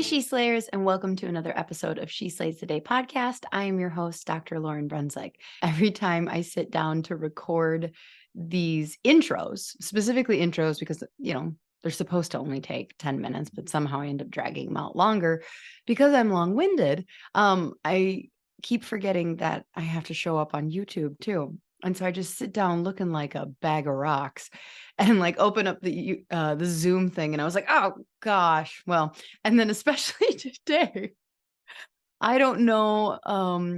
She Slayers, and welcome to another episode of She Slays the Day podcast. I am your host, Dr. Lauryn Brunswick. Every time I sit down to record these intros, specifically intros, because, they're supposed to only take 10 minutes, but somehow I end up dragging them out longer because I'm long-winded. I keep forgetting that I have to show up on YouTube too. And so I just sit down looking like a bag of rocks and like open up the Zoom thing. And I was like, oh gosh, well, and then especially today, I don't know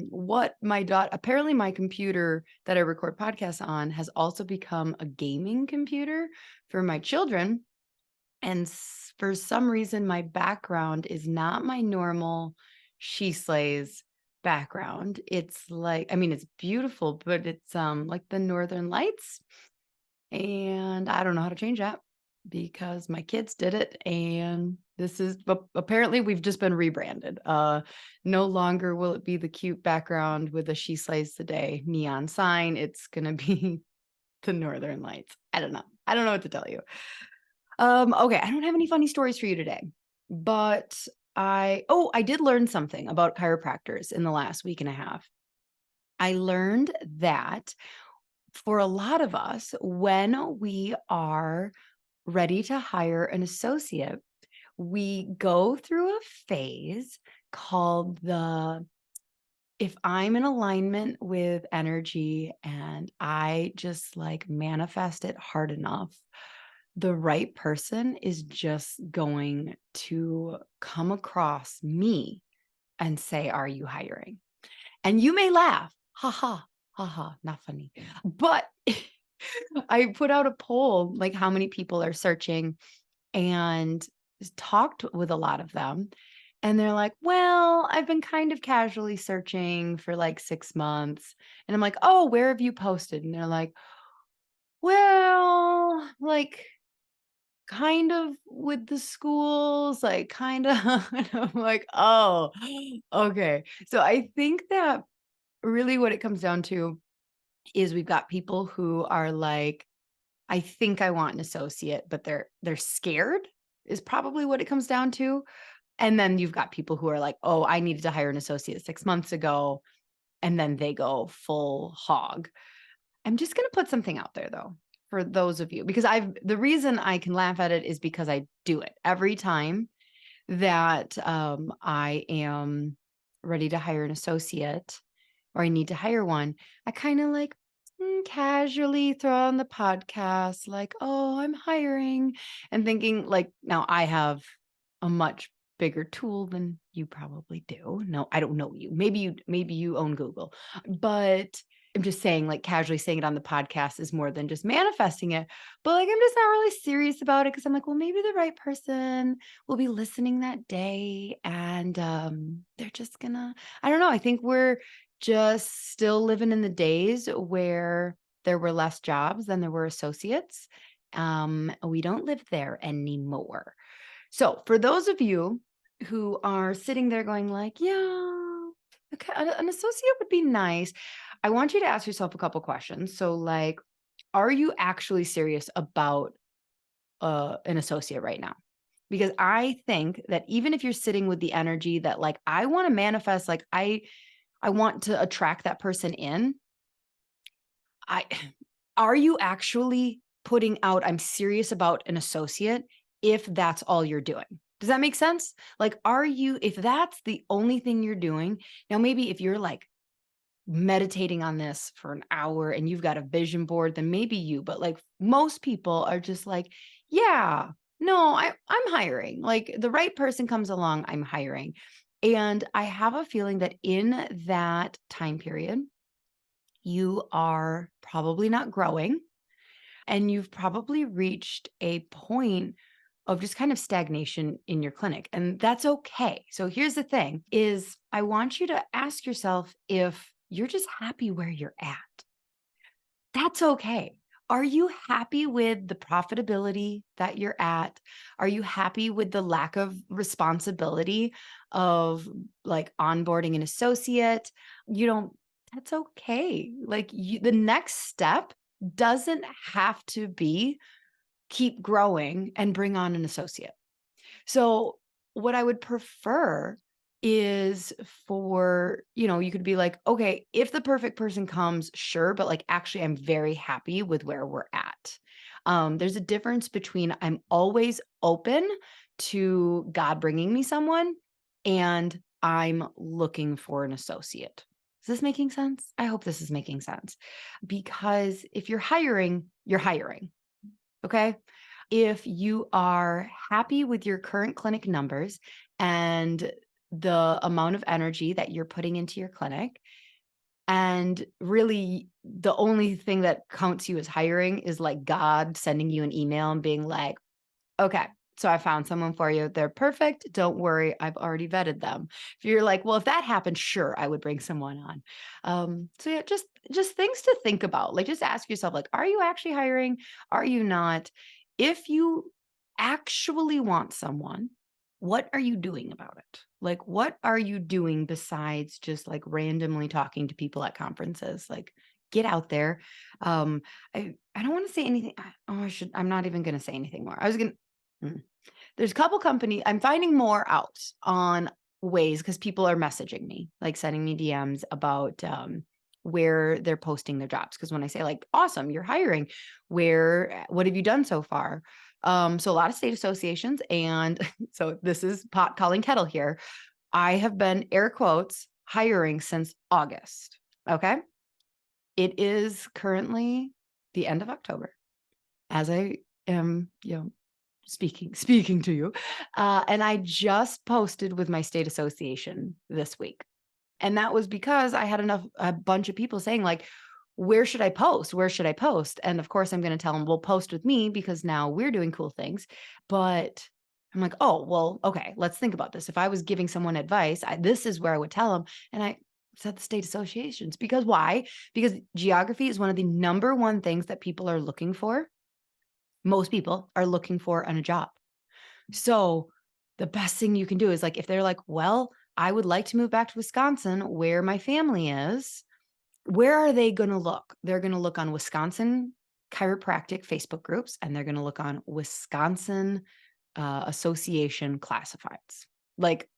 what my apparently my computer that I record podcasts on has also become a gaming computer for my children. And for some reason, my background is not my normal She Slays background. It's like, I mean, it's beautiful, but it's like the Northern Lights. And I don't know how to change that because my kids did it. And this is, but apparently we've just been rebranded. No longer will it be the cute background with a She Slays the Day neon sign. It's going to be the Northern Lights. I don't know. I don't know what to tell you. Okay, I don't have any funny stories for you today, but I did learn something about chiropractors in the last week and a half. I learned that for a lot of us, when we are ready to hire an associate, we go through a phase called if I'm in alignment with energy and I just like manifest it hard enough, the right person is just going to come across me and say, "Are you hiring?" And you may laugh, ha ha, ha ha, not funny. But I put out a poll, like how many people are searching, and talked with a lot of them. And they're like, well, I've been kind of casually searching for like 6 months. And I'm like, oh, where have you posted? And they're like, well, like kind of with the schools, like kind of. And I'm like, oh, okay. So I think that really what it comes down to is we've got people who are like, I think I want an associate, but they're scared is probably what it comes down to. And then you've got people who are like, oh, I needed to hire an associate 6 months ago. And then they go full hog. I'm just going to put something out there though, for those of you, because the reason I can laugh at it is because I do it every time that I am ready to hire an associate or I need to hire one. I kind of like casually throw on the podcast, like, oh, I'm hiring, and thinking like, now I have a much bigger tool than you probably do. No, I don't know you. Maybe you own Google, but I'm just saying, like casually saying it on the podcast is more than just manifesting it. But like, I'm just not really serious about it because I'm like, well, maybe the right person will be listening that day, and they're just gonna. I don't know. I think we're just still living in the days where there were less jobs than there were associates. We don't live there anymore. So for those of you who are sitting there going like, yeah, okay, an associate would be nice. I want you to ask yourself a couple questions. So like, are you actually serious about an associate right now? Because I think that even if you're sitting with the energy that like, I want to manifest, like I want to attract that person in, I are you actually putting out, I'm serious about an associate if that's all you're doing? Does that make sense? Like, if that's the only thing you're doing, now maybe if you're like meditating on this for an hour and you've got a vision board, then maybe but like most people are just like, yeah, no, I'm hiring. Like the right person comes along, I'm hiring. And I have a feeling that in that time period, you are probably not growing and you've probably reached a point of just kind of stagnation in your clinic, and that's okay. So here's the thing is I want you to ask yourself if you're just happy where you're at. That's okay. Are you happy with the profitability that you're at? Are you happy with the lack of responsibility of like onboarding an associate? You don't, that's okay. Like the next step doesn't have to be keep growing and bring on an associate. So what I would prefer is for, you could be like, okay, if the perfect person comes, sure, but like actually I'm very happy with where we're at. There's a difference between I'm always open to God bringing me someone and I'm looking for an associate. Is this making sense? I hope this is making sense because if you're hiring. Okay. If you are happy with your current clinic numbers and the amount of energy that you're putting into your clinic, and really the only thing that counts you as hiring is like God sending you an email and being like, okay, so I found someone for you. They're perfect. Don't worry. I've already vetted them. If you're like, well, if that happened, sure, I would bring someone on. So yeah, just things to think about. Like just ask yourself, like, are you actually hiring? Are you not? If you actually want someone, what are you doing about it? Like, what are you doing besides just like randomly talking to people at conferences? Like, get out there. I don't want to say anything. I'm not even going to say anything more. I was going to, there's a couple company I'm finding more out on ways because people are messaging me, like sending me DMs about where they're posting their jobs. Because when I say like, awesome, you're hiring, what have you done so far? So a lot of state associations, and so this is pot calling kettle here. I have been air quotes hiring since August. Okay. It is currently the end of October as I am, speaking to you. And I just posted with my state association this week. And that was because I had a bunch of people saying like, where should I post? Where should I post? And of course I'm going to tell them, well, post with me because now we're doing cool things. But I'm like, oh, well, okay, let's think about this. If I was giving someone advice, this is where I would tell them. And I said the state associations because why? Because geography is one of the number one things that people are looking for. Most people are looking for on a job. So the best thing you can do is like, if they're like, well, I would like to move back to Wisconsin where my family is, where are they going to look? They're going to look on Wisconsin chiropractic Facebook groups and they're going to look on Wisconsin association classifieds. Like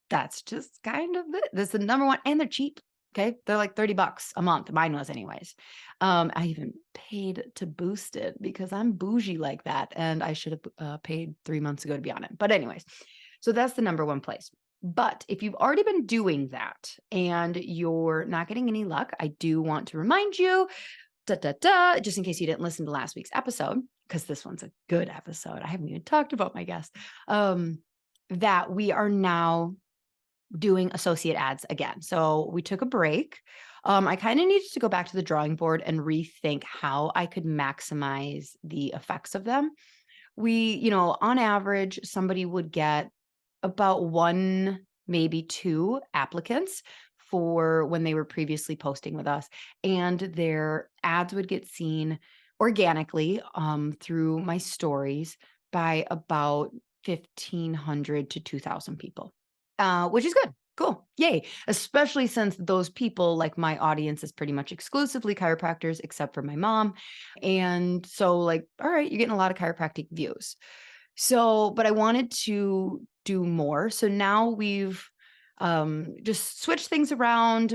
that's just kind of it. That's the number one. And they're cheap. Okay. They're like $30 a month. Mine was anyways. I even paid to boost it because I'm bougie like that. And I should have paid 3 months ago to be on it. But anyways, so that's the number one place. But if you've already been doing that and you're not getting any luck, I do want to remind you, just in case you didn't listen to last week's episode, because this one's a good episode. I haven't even talked about my guest, that we are now doing associate ads again. So we took a break. I kind of needed to go back to the drawing board and rethink how I could maximize the effects of them. On average, somebody would get about one, maybe two applicants for when they were previously posting with us, and their ads would get seen organically through my stories by about 1,500 to 2,000 people, which is good. Cool. Yay. Especially since those people, like my audience is pretty much exclusively chiropractors, except for my mom. And so like, all right, you're getting a lot of chiropractic views. So, but I wanted to do more. So now we've just switched things around,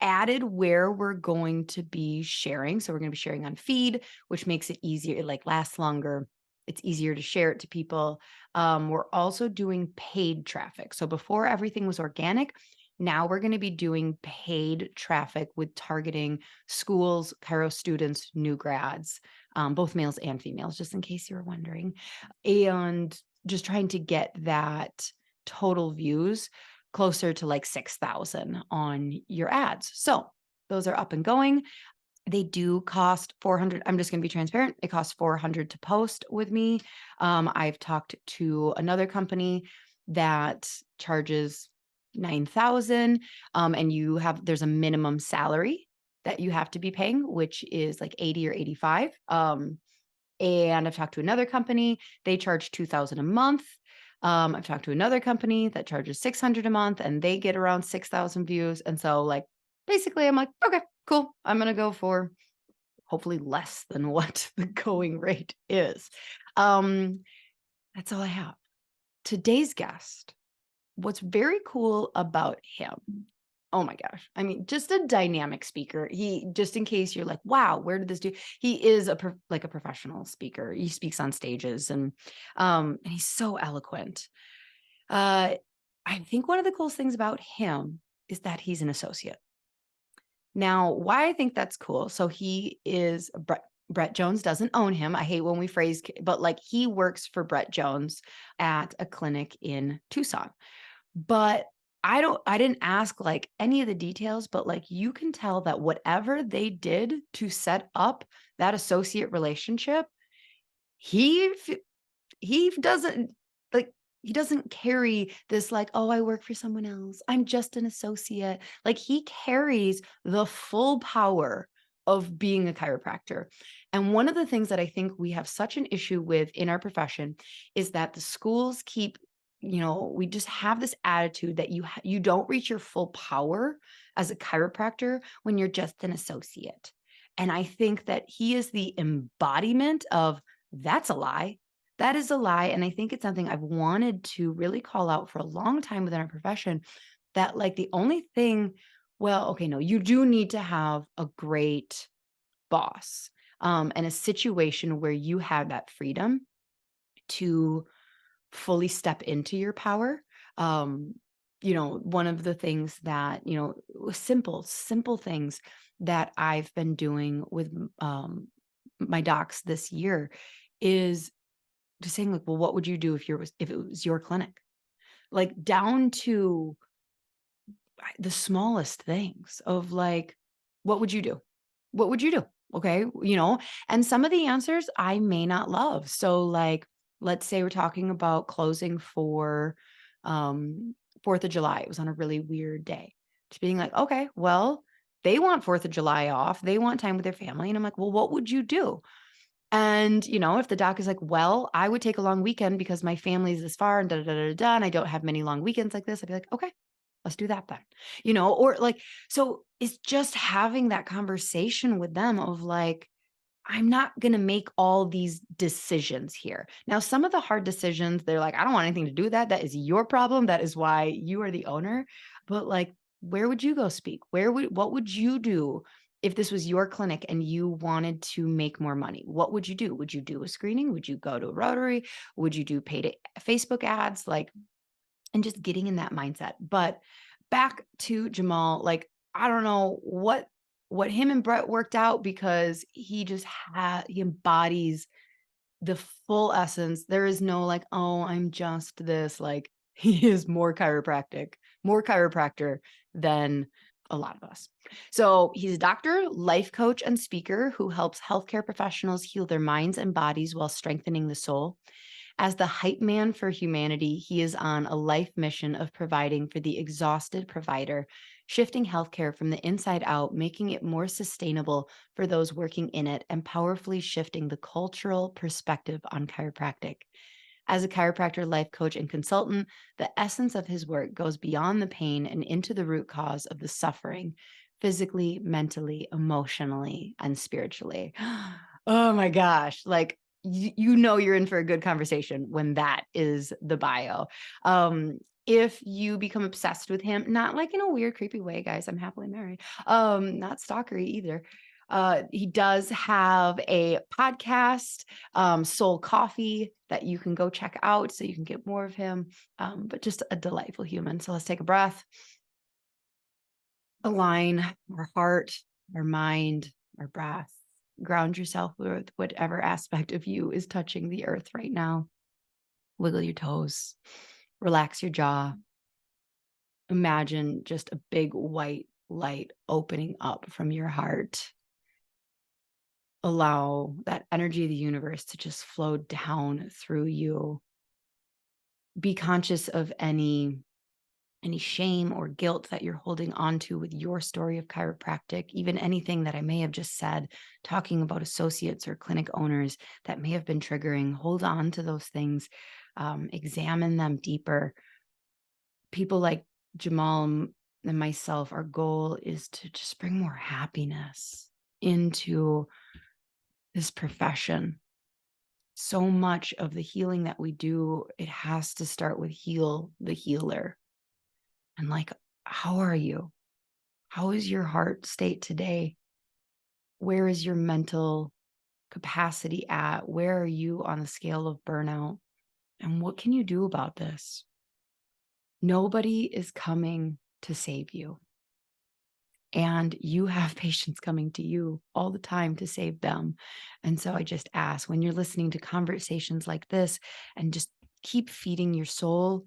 added where we're going to be sharing. So we're going to be sharing on feed, which makes it easier. It like lasts longer. It's easier to share it to people. We're also doing paid traffic. So before everything was organic, now we're going to be doing paid traffic with targeting schools, chiro students, new grads, both males and females, just in case you were wondering. And just trying to get that total views closer to like 6,000 on your ads. So those are up and going. They do cost 400. I'm just going to be transparent. It costs 400 to post with me. I've talked to another company that charges 9,000. And there's a minimum salary that you have to be paying, which is like 80 or 85. And I've talked to another company, they charge 2,000 a month. I've talked to another company that charges 600 a month and they get around 6,000 views. And so like, basically I'm like, okay, cool. I'm going to go for hopefully less than what the going rate is. That's all I have today's guest, what's very cool about him, oh my gosh, I mean, just a dynamic speaker. He just in case you're like, "Wow, where did this do?" He is like a professional speaker. He speaks on stages and he's so eloquent. Uh, I think one of the coolest things about him is that he's an associate. Now, why I think that's cool. So he is Brett Jones doesn't own him. I hate when we phrase, but like he works for Brett Jones at a clinic in Tucson. But I didn't ask like any of the details, but like you can tell that whatever they did to set up that associate relationship, he he doesn't like he doesn't carry this like, "Oh, I work for someone else. I'm just an associate." Like he carries the full power of being a chiropractor. And one of the things that I think we have such an issue with in our profession is that the schools keep, we just have this attitude that you don't reach your full power as a chiropractor when you're just an associate. And I think that he is the embodiment of that's a lie. That is a lie, and I think it's something I've wanted to really call out for a long time within our profession, that, like, the only thing well, okay, no, you do need to have a great boss, and a situation where you have that freedom to fully step into your power. Um, one of the things that, simple things that I've been doing with, my docs this year is just saying like, well, what would you do if it was your clinic? Like down to the smallest things of like, what would you do? What would you do? Okay. And some of the answers I may not love. So like, let's say we're talking about closing for 4th of July. It was on a really weird day. Just being like, okay, well, they want 4th of July off. They want time with their family. And I'm like, well, what would you do? And, if the doc is like, well, I would take a long weekend because my family's this far and da da da da da, and I don't have many long weekends like this, I'd be like, okay, let's do that then. Or like, so it's just having that conversation with them of like, I'm not going to make all these decisions here. Now, some of the hard decisions, they're like, I don't want anything to do with that. That is your problem. That is why you are the owner. But like, where would you go speak? What would you do if this was your clinic and you wanted to make more money? What would you do? Would you do a screening? Would you go to a Rotary? Would you do paid Facebook ads? Like, and just getting in that mindset. But back to Jamal, like, I don't know what him and Brett worked out because he embodies the full essence. There is no like, oh, I'm just this. Like he is more chiropractor than a lot of us. So he's a doctor, life coach, and speaker who helps healthcare professionals heal their minds and bodies while strengthening the soul. As the hype man for humanity, he is on a life mission of providing for the exhausted provider, shifting healthcare from the inside out, making it more sustainable for those working in it, and powerfully shifting the cultural perspective on chiropractic. As a chiropractor, life coach, and consultant, the essence of his work goes beyond the pain and into the root cause of the suffering, physically, mentally, emotionally, and spiritually. Oh my gosh. Like, you're in for a good conversation when that is the bio. If you become obsessed with him, not like in a weird, creepy way, guys, I'm happily married. Not stalkery either. He does have a podcast, Soul Coffee, that you can go check out so you can get more of him. But just a delightful human. So let's take a breath, align our heart, our mind, our breath, ground yourself with whatever aspect of you is touching the earth right now. Wiggle your toes, relax your jaw. Imagine just a big white light opening up from your heart. Allow that energy of the universe to just flow down through you. Be conscious of any shame or guilt that you're holding on to with your story of chiropractic, even anything that I may have just said, talking about associates or clinic owners that may have been triggering. Hold on to those things, examine them deeper. People like Jamal and myself, our goal is to just bring more happiness into this profession. So much of the healing that we do, it has to start with heal the healer. And like, how are you? How is your heart state today? Where is your mental capacity at? Where are you on the scale of burnout? And what can you do about this? Nobody is coming to save you. And you have patients coming to you all the time to save them. And so I just ask, when you're listening to conversations like this, and just keep feeding your soul,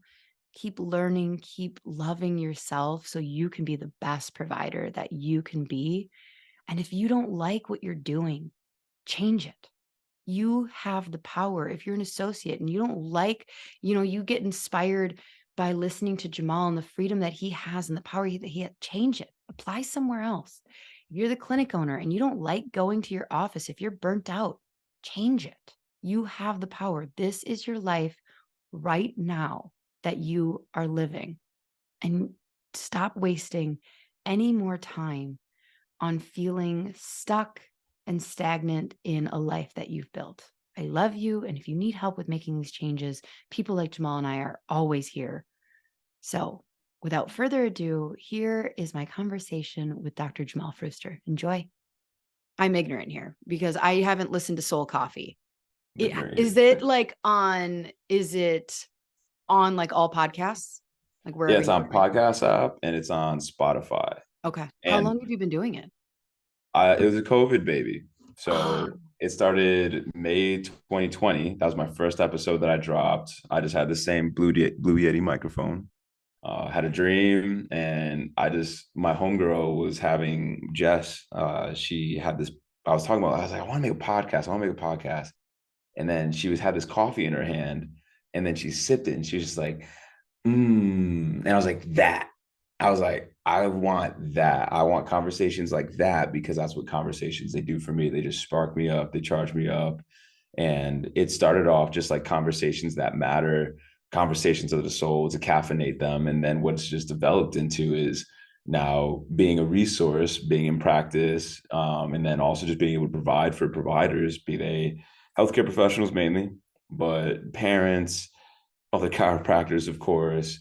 keep learning, keep loving yourself so you can be the best provider that you can be. And if you don't like what you're doing, change it. You have the power. If you're an associate and you don't like, you get inspired by listening to Jamal and the freedom that he has and the power that he had, change it. Apply somewhere else. If you're the clinic owner and you don't like going to your office, if you're burnt out, change it. You have the power. This is your life right now that you are living. And stop wasting any more time on feeling stuck and stagnant in a life that you've built. I love you. And if you need help with making these changes, people like Jamal and I are always here. So without further ado, here is my conversation with Dr. Jamal Früster. Enjoy. I'm ignorant here because I haven't listened to Soul Coffee. Is it on like all podcasts? Like wherever? Yeah, it's on podcast app and it's on Spotify. Okay. How And long have you been doing it? it was a COVID baby. So it started May 2020. That was my first episode that I dropped. I just had the same Blue Yeti microphone. Had a dream, and my homegirl was having Jess. She had this. I was talking about. I was like, I want to make a podcast. I want to make a podcast. And then she had this coffee in her hand, and then she sipped it, and she was just like, and I was like, that. I was like, I want that. I want conversations like that because that's what conversations they do for me. They just spark me up, they charge me up. And it started off just like conversations that matter, conversations of the soul to caffeinate them. And then what's just developed into is now being a resource, being in practice, and then also just being able to provide for providers, be they healthcare professionals mainly, but parents, other chiropractors, of course,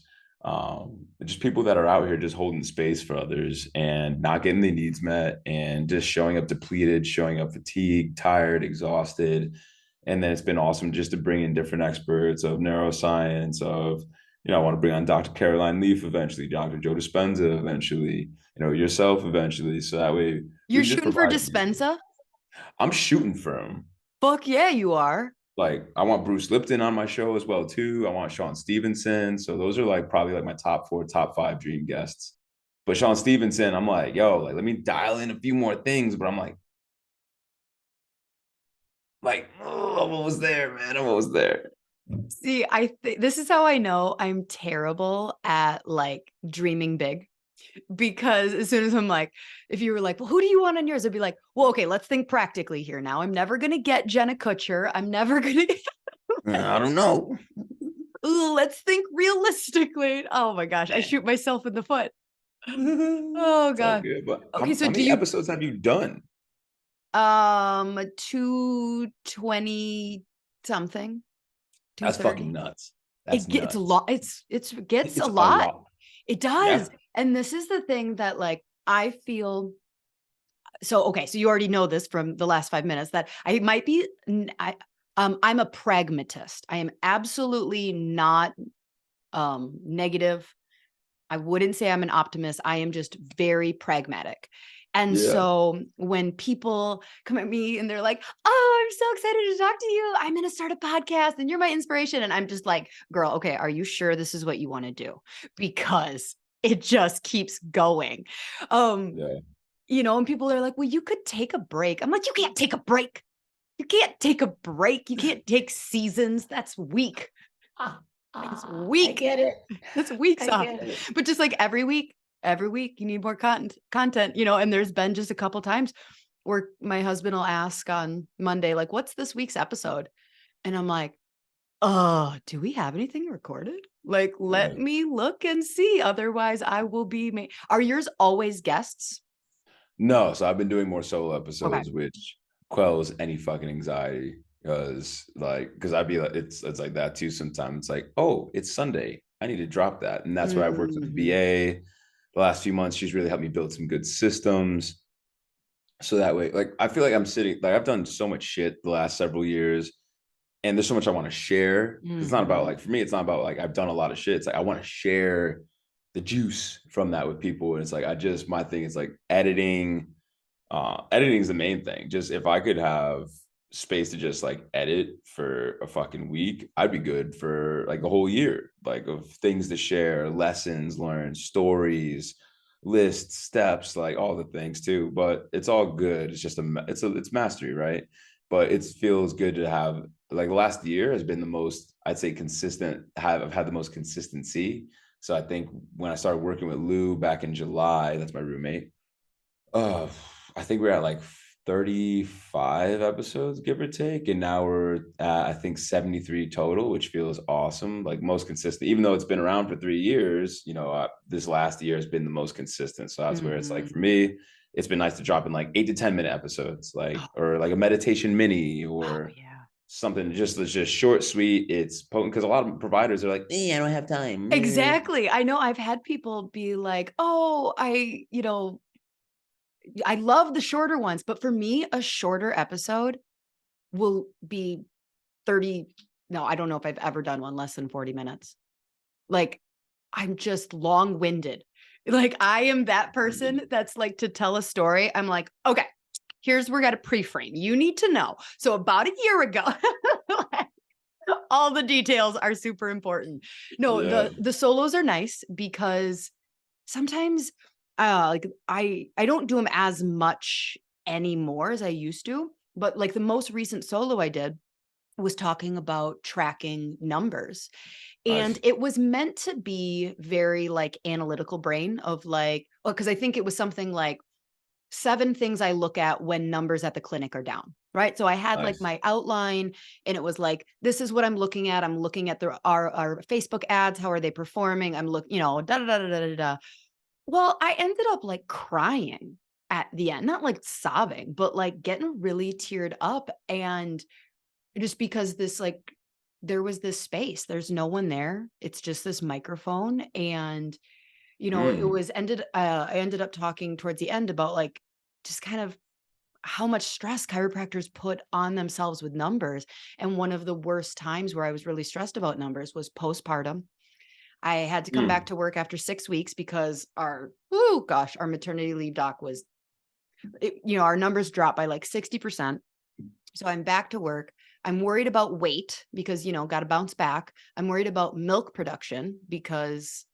just people that are out here just holding space for others and not getting their needs met and just showing up depleted, showing up fatigued, tired, exhausted. And then it's been awesome just to bring in different experts of neuroscience, I want to bring on Dr. Caroline Leaf eventually, Dr. Joe Dispenza eventually, yourself eventually. So that way we You're can just shooting for provide. Dispenza? I'm shooting for him. Fuck yeah, you are. Like I want Bruce Lipton on my show as well too. I want Sean Stevenson. So those are like probably like my top 4, top 5 dream guests. But Sean Stevenson, I'm like, yo, like let me dial in a few more things. But I'm like, oh, I'm almost there, man. I'm almost there. See, this is how I know I'm terrible at like dreaming big. Because as soon as I'm like, if you were like, well, who do you want on yours? I'd be like, well, okay, let's think practically here now. I'm never going to get Jenna Kutcher. I'm never going to get. I don't know. Ooh, let's think realistically. Oh my gosh, I shoot myself in the foot. Oh It's all god. good. But Okay, so how do many you? episodes have you done? 220 something, That's fucking 230. nuts. It That's gets a nuts. lot. It gets a It's a lot. lot. It Yeah. does. And this is the thing that like I feel. So okay, so you already know this from the last 5 minutes that I might be I'm a pragmatist. I am absolutely not negative. I wouldn't say I'm an optimist. I am just very pragmatic. And Yeah. so when people come at me and they're like, "Oh, I'm so excited to talk to you. I'm going to start a podcast and you're my inspiration." And I'm just like, "Girl, okay, are you sure this is what you want to do?" Because it just keeps going. Um, Yeah. and people are like, "Well, you could take a break." I'm like, "You can't take a break. You can't take a break. You can't take seasons. That's weak. It's I weak. get it. That's weak I sauce." get it. But just like every week you need more content, and there's been just a couple times where my husband will ask on Monday, like, "What's this week's episode?" And I'm like, "Oh, do we have anything recorded? Like, let Right. me look and see. Otherwise, I will be Are yours always guests?" No, so I've been doing more solo Okay. episodes, which quells any fucking anxiety. because I'd be like, it's like that too sometimes. It's like, oh, it's Sunday, I need to drop that. And that's where I've worked with the Mhm. VA the last few months. She's really helped me build some good systems, so that way, like, I feel like I'm sitting, like, I've done so much shit the last several years, and there's so much I want to share. It's not about, Mhm. like, for me, it's not about like I've done a lot of shit. It's like I want to share the juice from that with people. And it's like, my thing is like editing. Editing is the main thing. Just if I could have space to just like edit for a fucking week, I'd be good for like a whole year, like, of things to share, lessons learned, stories, lists, steps, like all the things too. But it's all good. It's just it's mastery, right? But it feels good to have, like, the last year has been the most, I'd say, consistent. I've had the most consistency. So I think when I started working with Lou back in July, that's my roommate. uh, I think we're at like 35 episodes, give or take, and now we're at, I think, 73 total, which feels awesome. Like, most consistent, even though it's been around for 3 years. This last year has been the most consistent. So that's where it's like, Mhm. for me, it's been nice to drop in like 8 to 10 minute episodes, like, Oh, or like a meditation mini, oh, or yeah. something just that's just short, sweet. It's potent because a lot of providers are like, I don't have time. Exactly. I know I've had people be like, "Oh, I love the shorter ones," but for me, a shorter episode will be 30. No, I don't know if I've ever done one less than 40 minutes. Like, I'm just long-winded. Like, I am that person that's like, to tell a story, I'm like, "Okay, here's where we got a pre-frame. You need to know. So about a year ago," like, all the details are super important. No, Yeah, the solos are nice because sometimes, like, I don't do them as much anymore as I used to, but, like, the most recent solo I did was talking about tracking numbers, and nice, it was meant to be very, like, analytical brain of, like, well, because I think it was something like 7 things I look at when numbers at the clinic are down, right? So I had, like, nice. my outline, and it was like, "This is what I'm looking at. I'm looking at our Facebook ads. How are they performing? I'm da da da da da da da." Well, I ended up, like, crying at the end, not, like, sobbing, but, like, getting really teared up, and just because there was this space, there's no one there, it's just this microphone, and, Mm, I ended up talking towards the end about, like, just kind of how much stress chiropractors put on themselves with numbers, and one of the worst times where I was really stressed about numbers was postpartum. I had to come back mm, to work after 6 weeks because oh gosh, our maternity leave doc was our numbers dropped by like 60%. So I'm back to work. I'm worried about weight because, gotta bounce back. I'm worried about milk production because,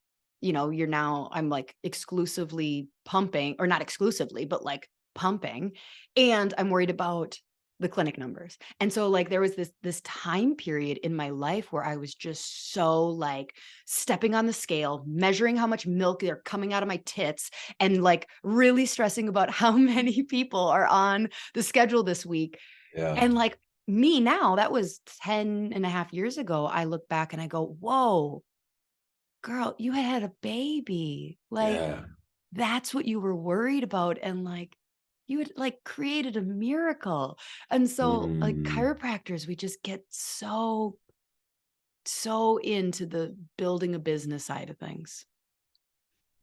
I'm like exclusively pumping, or not exclusively, but like pumping. And I'm worried about the clinic numbers. And so, like, there was this time period in my life where I was just so, like, stepping on the scale, measuring how much milk are coming out of my tits, and, like, really stressing about how many people are on the schedule this week. yeah, And, like, me now, that was 10.5 years ago. I look back and I go, "Whoa, girl, you had a baby." Like, yeah. that's what you were worried about, and, like, you had, like, created a miracle. And so, like, Mm. chiropractors, we just get so into the building a business side of things.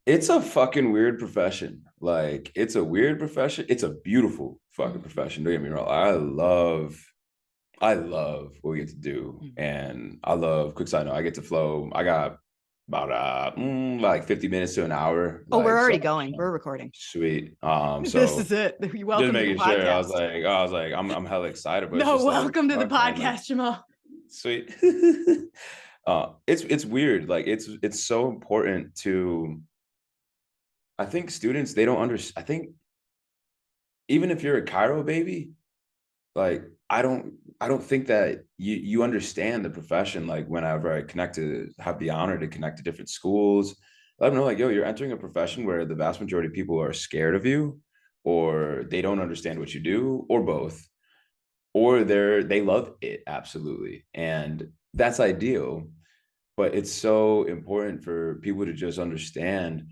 It's a fucking weird profession. Like, it's a weird profession. It's a beautiful fucking Mhm, profession. Don't get me wrong. I love what we get to do. mhm. And I love, quick side note, I get to flow. I got about like 50 minutes to an hour. Oh, we're Like, so already going. We're recording. sweet. This is So it. just Welcome to the making sure. podcast. I was like, I'm hella excited, but it's No, just like, welcome to the fuck, man, like, podcast, Jamal. sweet. It's weird. Like, it's so important to, I think students, they don't understand. I think even if you're a Cairo baby, like, I don't think that you understand the profession. Like, whenever I have the honor to connect to different schools, let them know, like, yo, you're entering a profession where the vast majority of people are scared of you, or they don't understand what you do, or both, or they love it absolutely, and that's ideal. But it's so important for people to just understand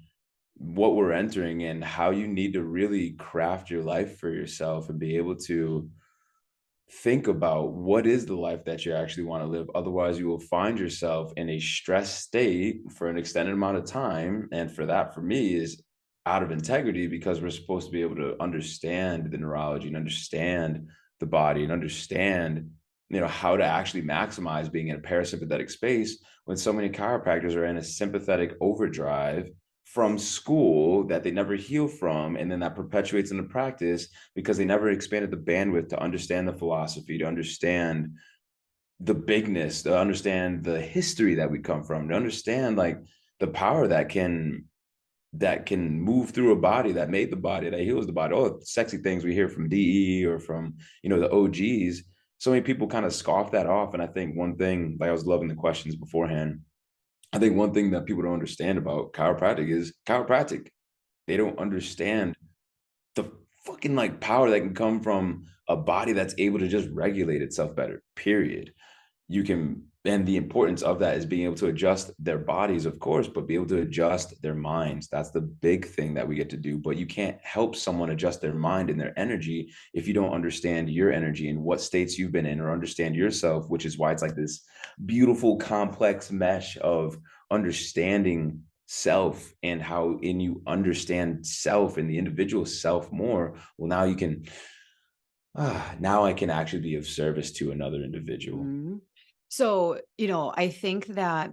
what we're entering and how you need to really craft your life for yourself and be able to think about what is the life that you actually want to live. Otherwise, you will find yourself in a stressed state for an extended amount of time. And for that, for me, is out of integrity, because we're supposed to be able to understand the neurology and understand the body and understand, how to actually maximize being in a parasympathetic space, when so many chiropractors are in a sympathetic overdrive from school that they never heal from. And then that perpetuates in the practice because they never expanded the bandwidth to understand the philosophy, to understand the bigness, to understand the history that we come from, to understand like the power that can move through a body, that made the body, that heals the body. All the sexy things we hear from DE or from, the OGs. So many people kind of scoff that off. And I think one thing, like I was loving the questions beforehand, I think one thing that people don't understand about chiropractic is chiropractic. They don't understand the fucking like power that can come from a body that's able to just regulate itself better, period. And the importance of that is being able to adjust their bodies, of course, but be able to adjust their minds. That's the big thing that we get to do. But you can't help someone adjust their mind and their energy if you don't understand your energy and what states you've been in, or understand yourself, which is why it's like this beautiful, complex mesh of understanding self, and how in you understand self and the individual self more. Well, now you can, now I can actually be of service to another individual. Mhm. So, I think that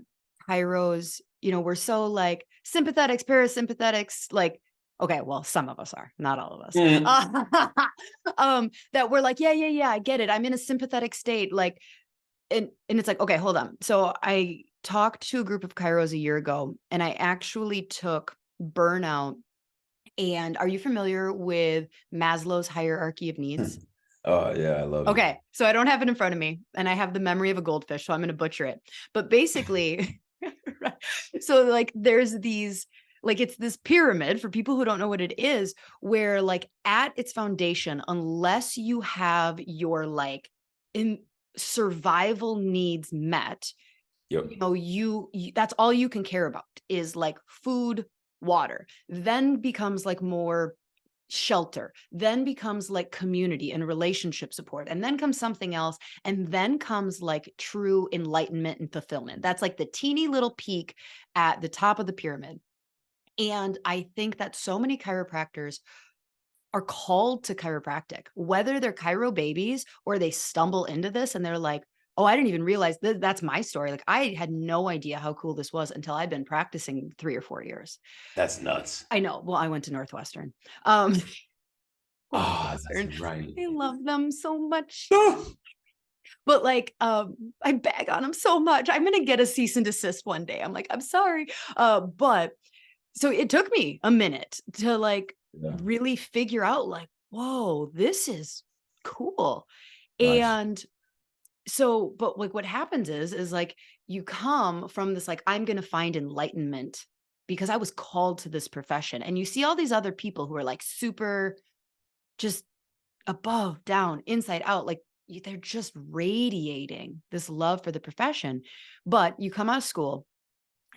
Hyros, we're so like sympathetics, parasympathetics, like, okay, well, some of us are, not all of us. Mm. That we're like, yeah, yeah, yeah, I get it. I'm in a sympathetic state. Like, and it's like, okay, hold on. So I talked to a group of Kairos a year ago, and I actually took Burnout. And are you familiar with Maslow's hierarchy of needs? Oh yeah, I love it. Okay, so I don't have it in front of me, and I have the memory of a goldfish, so I'm gonna butcher it. But basically, right, so, like, there's these like, it's this pyramid for people who don't know what it is, where, like, at its foundation, unless you have your, like, in survival needs met, Yep. you that's all you can care about is, like, food, water, then becomes, like, more shelter, then becomes like community and relationship support, and then comes something else, and then comes like true enlightenment and fulfillment. That's like the teeny little peak at the top of the pyramid. And I think that so many chiropractors are called to chiropractic, whether they're chiro babies or they stumble into this and they're like, oh, I didn't even realize that's my story. Like, I had no idea how cool this was until I've been practicing 3 or 4 years. That's nuts. I know. Well, I went to Northwestern. Um, Ah, that's Northwestern. right. I love them so much. Ah! But, like, I bag on them so much. I'm gonna get a cease and desist one day. I'm like, "I'm sorry." But so it took me a minute to, like, Yeah, really figure out, like, "Whoa, this is cool." nice. And so but, like, what happens is, like, you come from this, like, "I'm gonna find enlightenment because I was called to this profession." And you see all these other people who are, like, super just above, down, inside out, like, they're just radiating this love for the profession. But you come out of school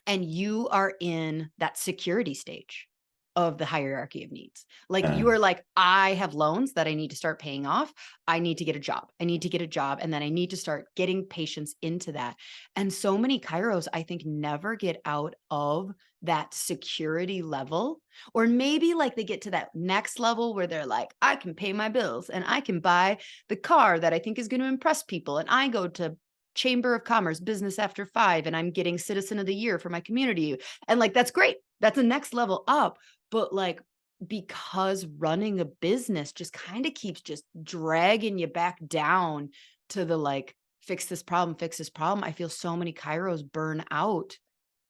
and you are in that security stage of the hierarchy of needs. Like, Uh, you are like, I have loans that I need to start paying off. I need to get a job. I need to get a job. And then I need to start getting patients into that. And so many Kairos, I think, never get out of that security level. Or maybe like they get to that next level where they're like, I can pay my bills and I can buy the car that I think is going to impress people. And I go to Chamber of Commerce business after 5 and I'm getting citizen of the year for my community. And like, that's great. That's a next level up. But like, because running a business just kind of keeps just dragging you back down to the like, fix this problem. I feel so many Kairos burn out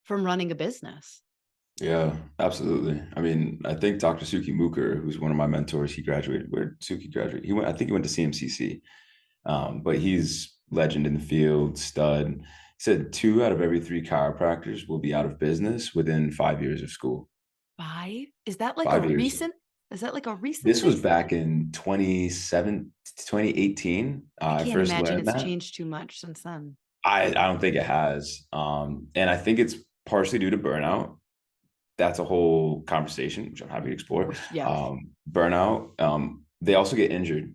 from running a business. yeah, absolutely. I mean, I think Dr. Suki Mooker, who's one of my mentors, he graduated. Where Suki graduated? He went. I think he went to CMCC. But he's legend in the field, stud. He said 2 out of every 3 chiropractors will be out of business within 5 years of school. 5? Is that like a 5 years. recent is that like a recent This was thing? back in 2018. I I can't first imagine learned it's that. changed too much since then. I don't think it has. And I think it's partially due to burnout. That's a whole conversation, which I'm happy to explore. Yes. Burnout. They also get injured.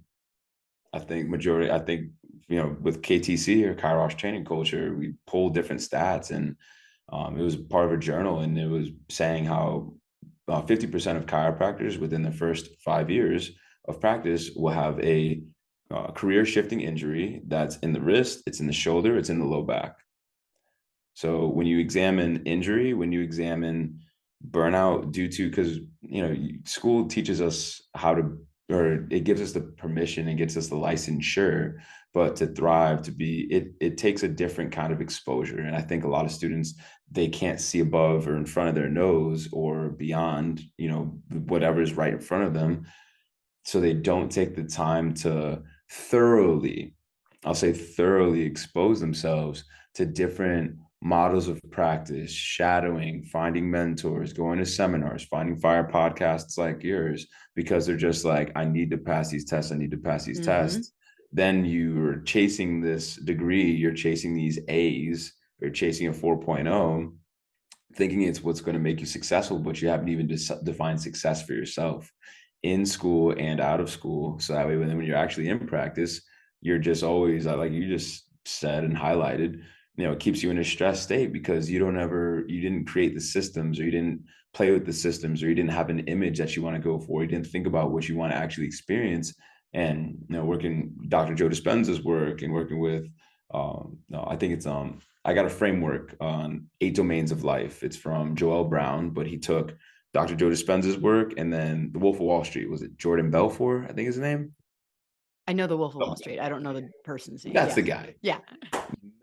I think, with KTC or Kairos training culture, we pull different stats, and it was part of a journal, and it was saying how 50% of chiropractors within the first 5 years of practice will have a career shifting injury that's in the wrist, it's in the shoulder, it's in the low back. So when you examine injury, when you examine burnout due to, because school teaches us how to, or it gives us the permission and gets us the licensure, but to thrive, to be, it takes a different kind of exposure. And I think a lot of students, they can't see above or in front of their nose or beyond, whatever is right in front of them. So they don't take the time to thoroughly, I'll say thoroughly expose themselves to different models of practice, shadowing, finding mentors, going to seminars, finding fire podcasts like yours, because they're just like, I need to pass these tests. I need to pass these Mhm. tests. Then you're chasing this degree, you're chasing these A's, you're chasing a 4.0, thinking it's what's going to make you successful, but you haven't even defined success for yourself in school and out of school. So that way, when you're actually in practice, you're just always, like you just said and highlighted, it keeps you in a stress state because you didn't create the systems, or you didn't play with the systems, or you didn't have an image that you want to go for. You didn't think about what you want to actually experience. And, working Dr. Joe Dispenza's work and working with, no, I think it's, I got a framework on 8 domains of life. It's from Joel Brown, but he took Dr. Joe Dispenza's work, and then The Wolf of Wall Street. Was it Jordan Belfort? I think his name. I know The Wolf of Wall Okay, Street. I don't know the person's name. that's Yeah. the guy. Yeah.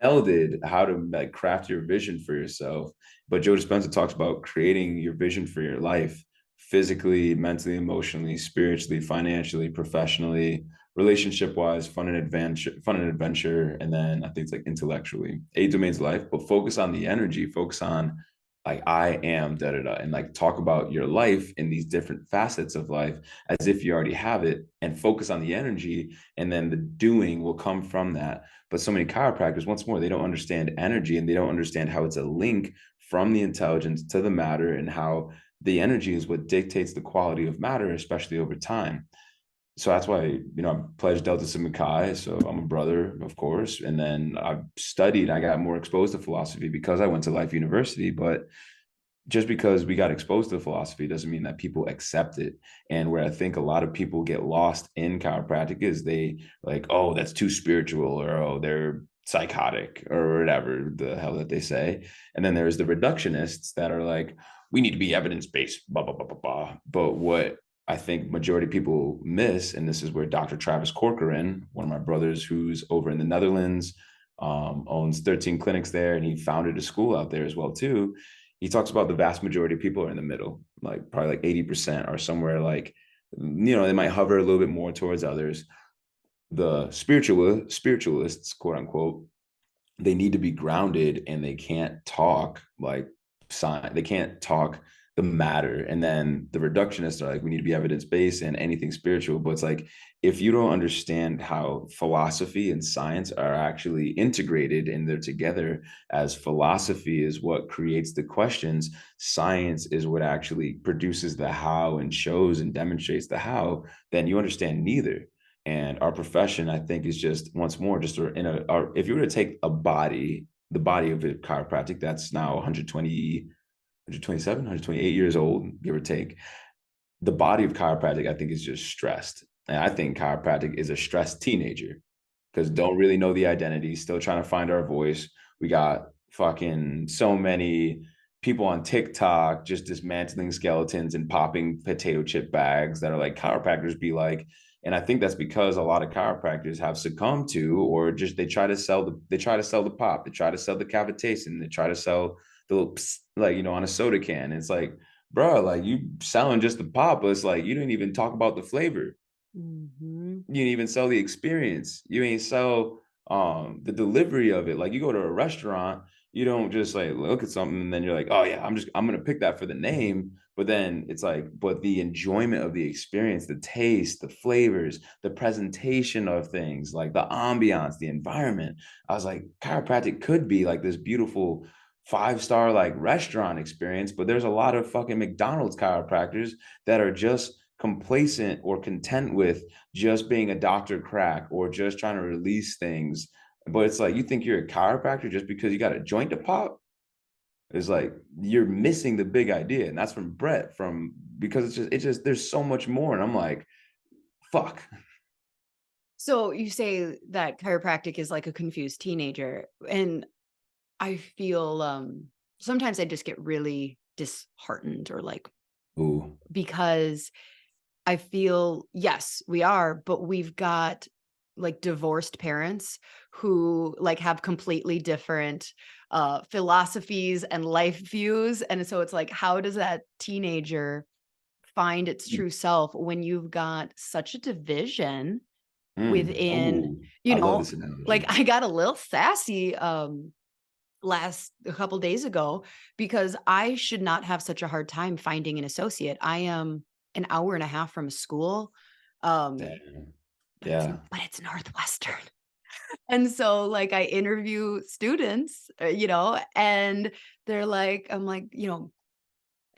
Melded how to like craft your vision for yourself. But Joe Dispenza talks about creating your vision for your life, physically, mentally, emotionally, spiritually, financially, professionally, relationship wise, fun and adventure, and then I think it's like intellectually. 8 domains of life, but focus on the energy, focus on like I am da da da, and like talk about your life in these different facets of life as if you already have it, and focus on the energy, and then the doing will come from that. But so many chiropractors, once more, they don't understand energy, and they don't understand how it's a link from the intelligence to the matter, and how the energy is what dictates the quality of matter, especially over time. So that's why, I pledged Delta Sigma Chi. So I'm a brother, of course. And then I got more exposed to philosophy because I went to Life University. But just because we got exposed to philosophy doesn't mean that people accept it. And where I think a lot of people get lost in chiropractic is they like, oh, that's too spiritual, or oh, they're psychotic, or whatever the hell that they say. And then there's the reductionists that are like, we need to be evidence-based, blah, blah, blah, blah, blah. But what I think majority of people miss, and this is where Dr. Travis Corcoran, one of my brothers who's over in the Netherlands, owns 13 clinics there, and he founded a school out there as well too. He talks about the vast majority of people are in the middle, like probably like 80% are somewhere like, they might hover a little bit more towards others. The spiritualists, quote unquote, they need to be grounded, and they can't talk like science. They can't talk the matter. And then the reductionists are like, we need to be evidence-based and anything spiritual. But it's like, if you don't understand how philosophy and science are actually integrated and they're together, as philosophy is what creates the questions, science is what actually produces the how and shows and demonstrates the how, then you understand neither. And our profession, I think, is just once more just if you were to take the body of a chiropractic that's now 120, 127, 128 years old, give or take, the body of chiropractic, I think, is just stressed. And I think chiropractic is a stressed teenager because don't really know the identity, still trying to find our voice. We got fucking so many people on TikTok just dismantling skeletons and popping potato chip bags that are like chiropractors be like. And I think that's because a lot of chiropractors have succumbed to, or just they try to sell the pop, they try to sell the cavitation, they try to sell the little like on a soda can. It's like, bro, like you selling just the pop, but it's like you didn't even talk about the flavor. Mhm. You didn't even sell the experience. You ain't sell the delivery of it. Like you go to a restaurant, you don't just like look at something and then you're like, oh yeah, I'm gonna pick that for the name. But then it's like, but the enjoyment of the experience, the taste, the flavors, the presentation of things, like the ambiance, the environment. I was like, chiropractic could be like this beautiful 5-star like restaurant experience, but there's a lot of fucking McDonald's chiropractors that are just complacent or content with just being a doctor crack or just trying to release things. But it's like, you think you're a chiropractor just because you got a joint to pop? It's like you're missing the big idea. And that's from Brett, from because it's just there's so much more. And I'm like, fuck. So you say that chiropractic is like a confused teenager, and I feel, sometimes I just get really disheartened or like Ooh. because I feel, yes, we are, but we've got like divorced parents who like have completely different philosophies and life views. And so it's like, how does that teenager find its true self when you've got such a division within, Oh, you I love know, this like analogy. I got a little sassy last a couple days ago because I should not have such a hard time finding an associate. I am an hour and a half from a school, um, Damn. but Yeah. it's Northwestern. And so, like, I interview students, and they're like, I'm like,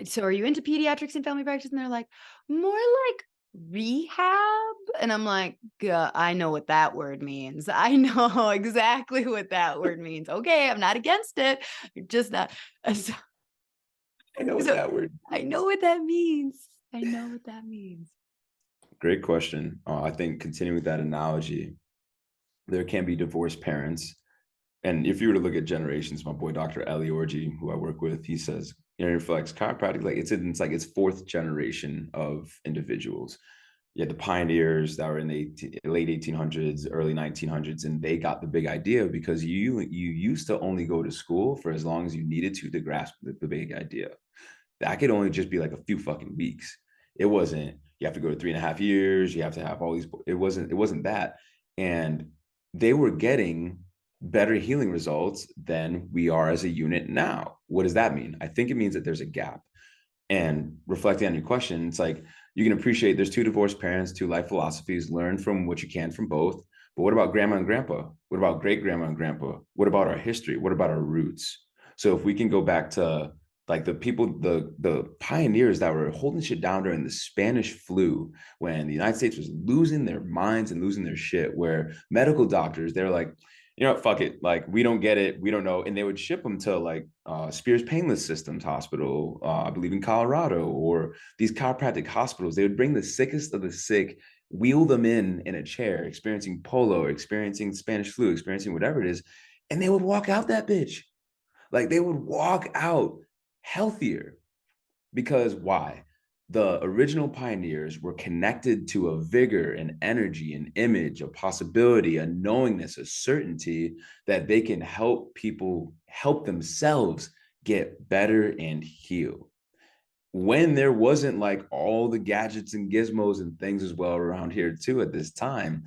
"So are you into pediatrics and family practice?" And they're like, "More like rehab." And I'm like, I know what that word means. I know exactly what that word means. Okay, I'm not against it. Just not." So, I know what so that word I know means. what that means. I know what that means. Great question. I think continuing with that analogy, there can be divorced parents. And if you were to look at generations, my boy Dr. Ali Orji, who I work with, he says, reflects chiropractic, like it's like it's fourth generation of individuals. You had the pioneers that were in the late 1800s, early 1900s, and they got the big idea because you used to only go to school for as long as you needed to grasp the big idea. That could only just be like a few fucking weeks. It wasn't, you have to go to 3.5 years, you have to have all these, it wasn't that. And they were getting better healing results than we are as a unit now. What does that mean? I think it means that there's a gap. And reflecting on your question, it's like you can appreciate there's two divorced parents, two life philosophies, learn from what you can from both. But what about grandma and grandpa? What about great grandma and grandpa? What about our history? What about our roots? So if we can go back to like the people, the pioneers that were holding shit down during the Spanish flu, when the United States was losing their minds and losing their shit, where medical doctors, they're like, fuck it. Like, we don't get it. We don't know. And they would ship them to like Spears Painless Systems Hospital, I believe in Colorado, or these chiropractic hospitals. They would bring the sickest of the sick, wheel them in a chair, experiencing polo, experiencing Spanish flu, experiencing whatever it is. And they would walk out that bitch. Like, they would walk out healthier. Because why? The original pioneers were connected to a vigor, an energy, an image, a possibility, a knowingness, a certainty that they can help people help themselves get better and heal. When there wasn't like all the gadgets and gizmos and things as well around here too at this time,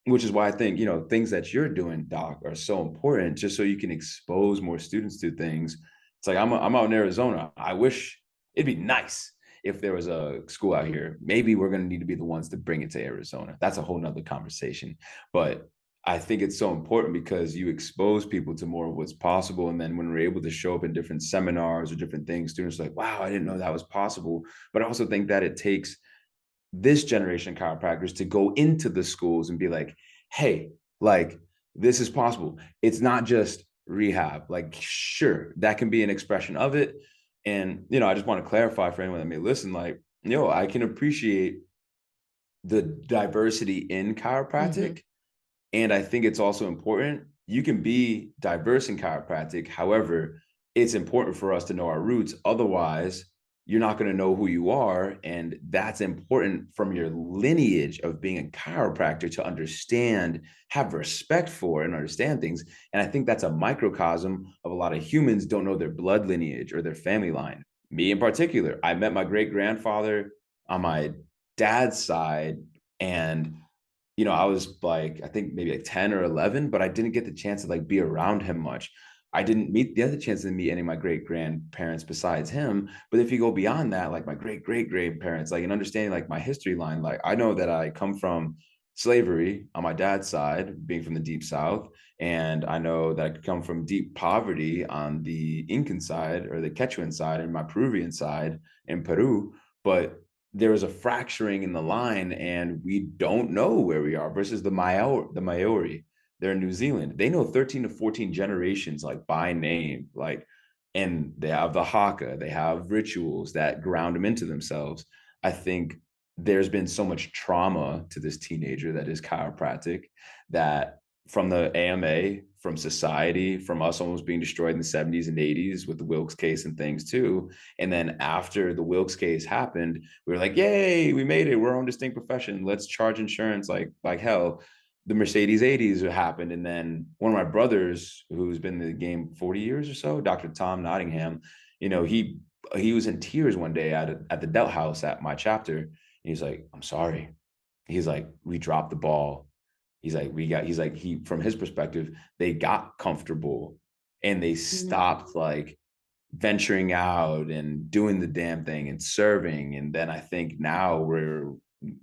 which is why I think, things that you're doing, Doc, are so important, just so you can expose more students to things. It's like I'm out in Arizona. I wish it'd be nice if there was a school out here. Maybe we're going to need to be the ones to bring it to Arizona. That's a whole nother conversation. But I think it's so important because you expose people to more of what's possible. And then when we're able to show up in different seminars or different things, students are like, wow, I didn't know that was possible. But I also think that it takes this generation of chiropractors to go into the schools and be like, hey, like, this is possible. It's not just rehab. Like, sure, that can be an expression of it. And, I just want to clarify for anyone that may listen, like, I can appreciate the diversity in Mhm. chiropractic. And I think it's also important. You can be diverse in chiropractic. However, it's important for us to know our roots. Otherwise, you're not going to know who you are. And that's important from your lineage of being a chiropractor to understand, have respect for, and understand things. And I think that's a microcosm of a lot of humans don't know their blood lineage or their family line. Me in particular, I met my great grandfather on my dad's side, and I was like, I think maybe like 10 or 11, but I didn't get the chance to like be around him much. I didn't meet the other chance to meet any of my great grandparents besides him. But if you go beyond that, like my great great grandparents, like, and understanding like my history line, like I know that I come from slavery on my dad's side, being from the deep South. And I know that I could come from deep poverty on the Incan side or the Quechuan side and my Peruvian side in Peru. But there is a fracturing in the line and we don't know where we are versus the Maori. They're in New Zealand. They know 13 to 14 generations like by name, like, and they have the haka, they have rituals that ground them into themselves. I think there's been so much trauma to this teenager that is chiropractic, that from the AMA, from society, from us almost being destroyed in the 70s and 80s with the Wilkes case and things too. And then after the Wilkes case happened, we were like, yay, we made it. We're our own distinct profession. Let's charge insurance like hell. The Mercedes 80s happened. And then one of my brothers, who's been in the game 40 years or so, Dr. Tom Nottingham, you know, he was in tears one day at the Delt House at my chapter. He's like, I'm sorry. He's like, we dropped the ball. He from his perspective, they got comfortable and they stopped like venturing out and doing the damn thing and serving. And then I think now we're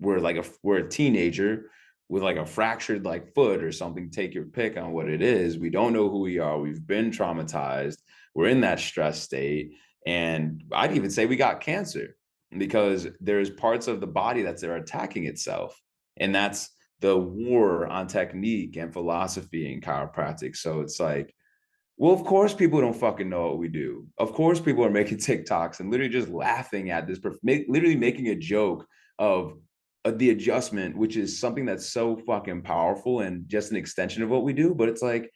a teenager with like a fractured like foot or something. Take your pick on what it is. We don't know who we are. We've been traumatized. We're in that stress state. And I'd even say we got cancer because there's parts of the body that's there attacking itself. And that's the war on technique and philosophy in chiropractic. So it's like, well, of course, people don't fucking know what we do. Of course, people are making TikToks and literally just laughing at this, literally making a joke of the adjustment, which is something that's so fucking powerful and just an extension of what we do. But it's like,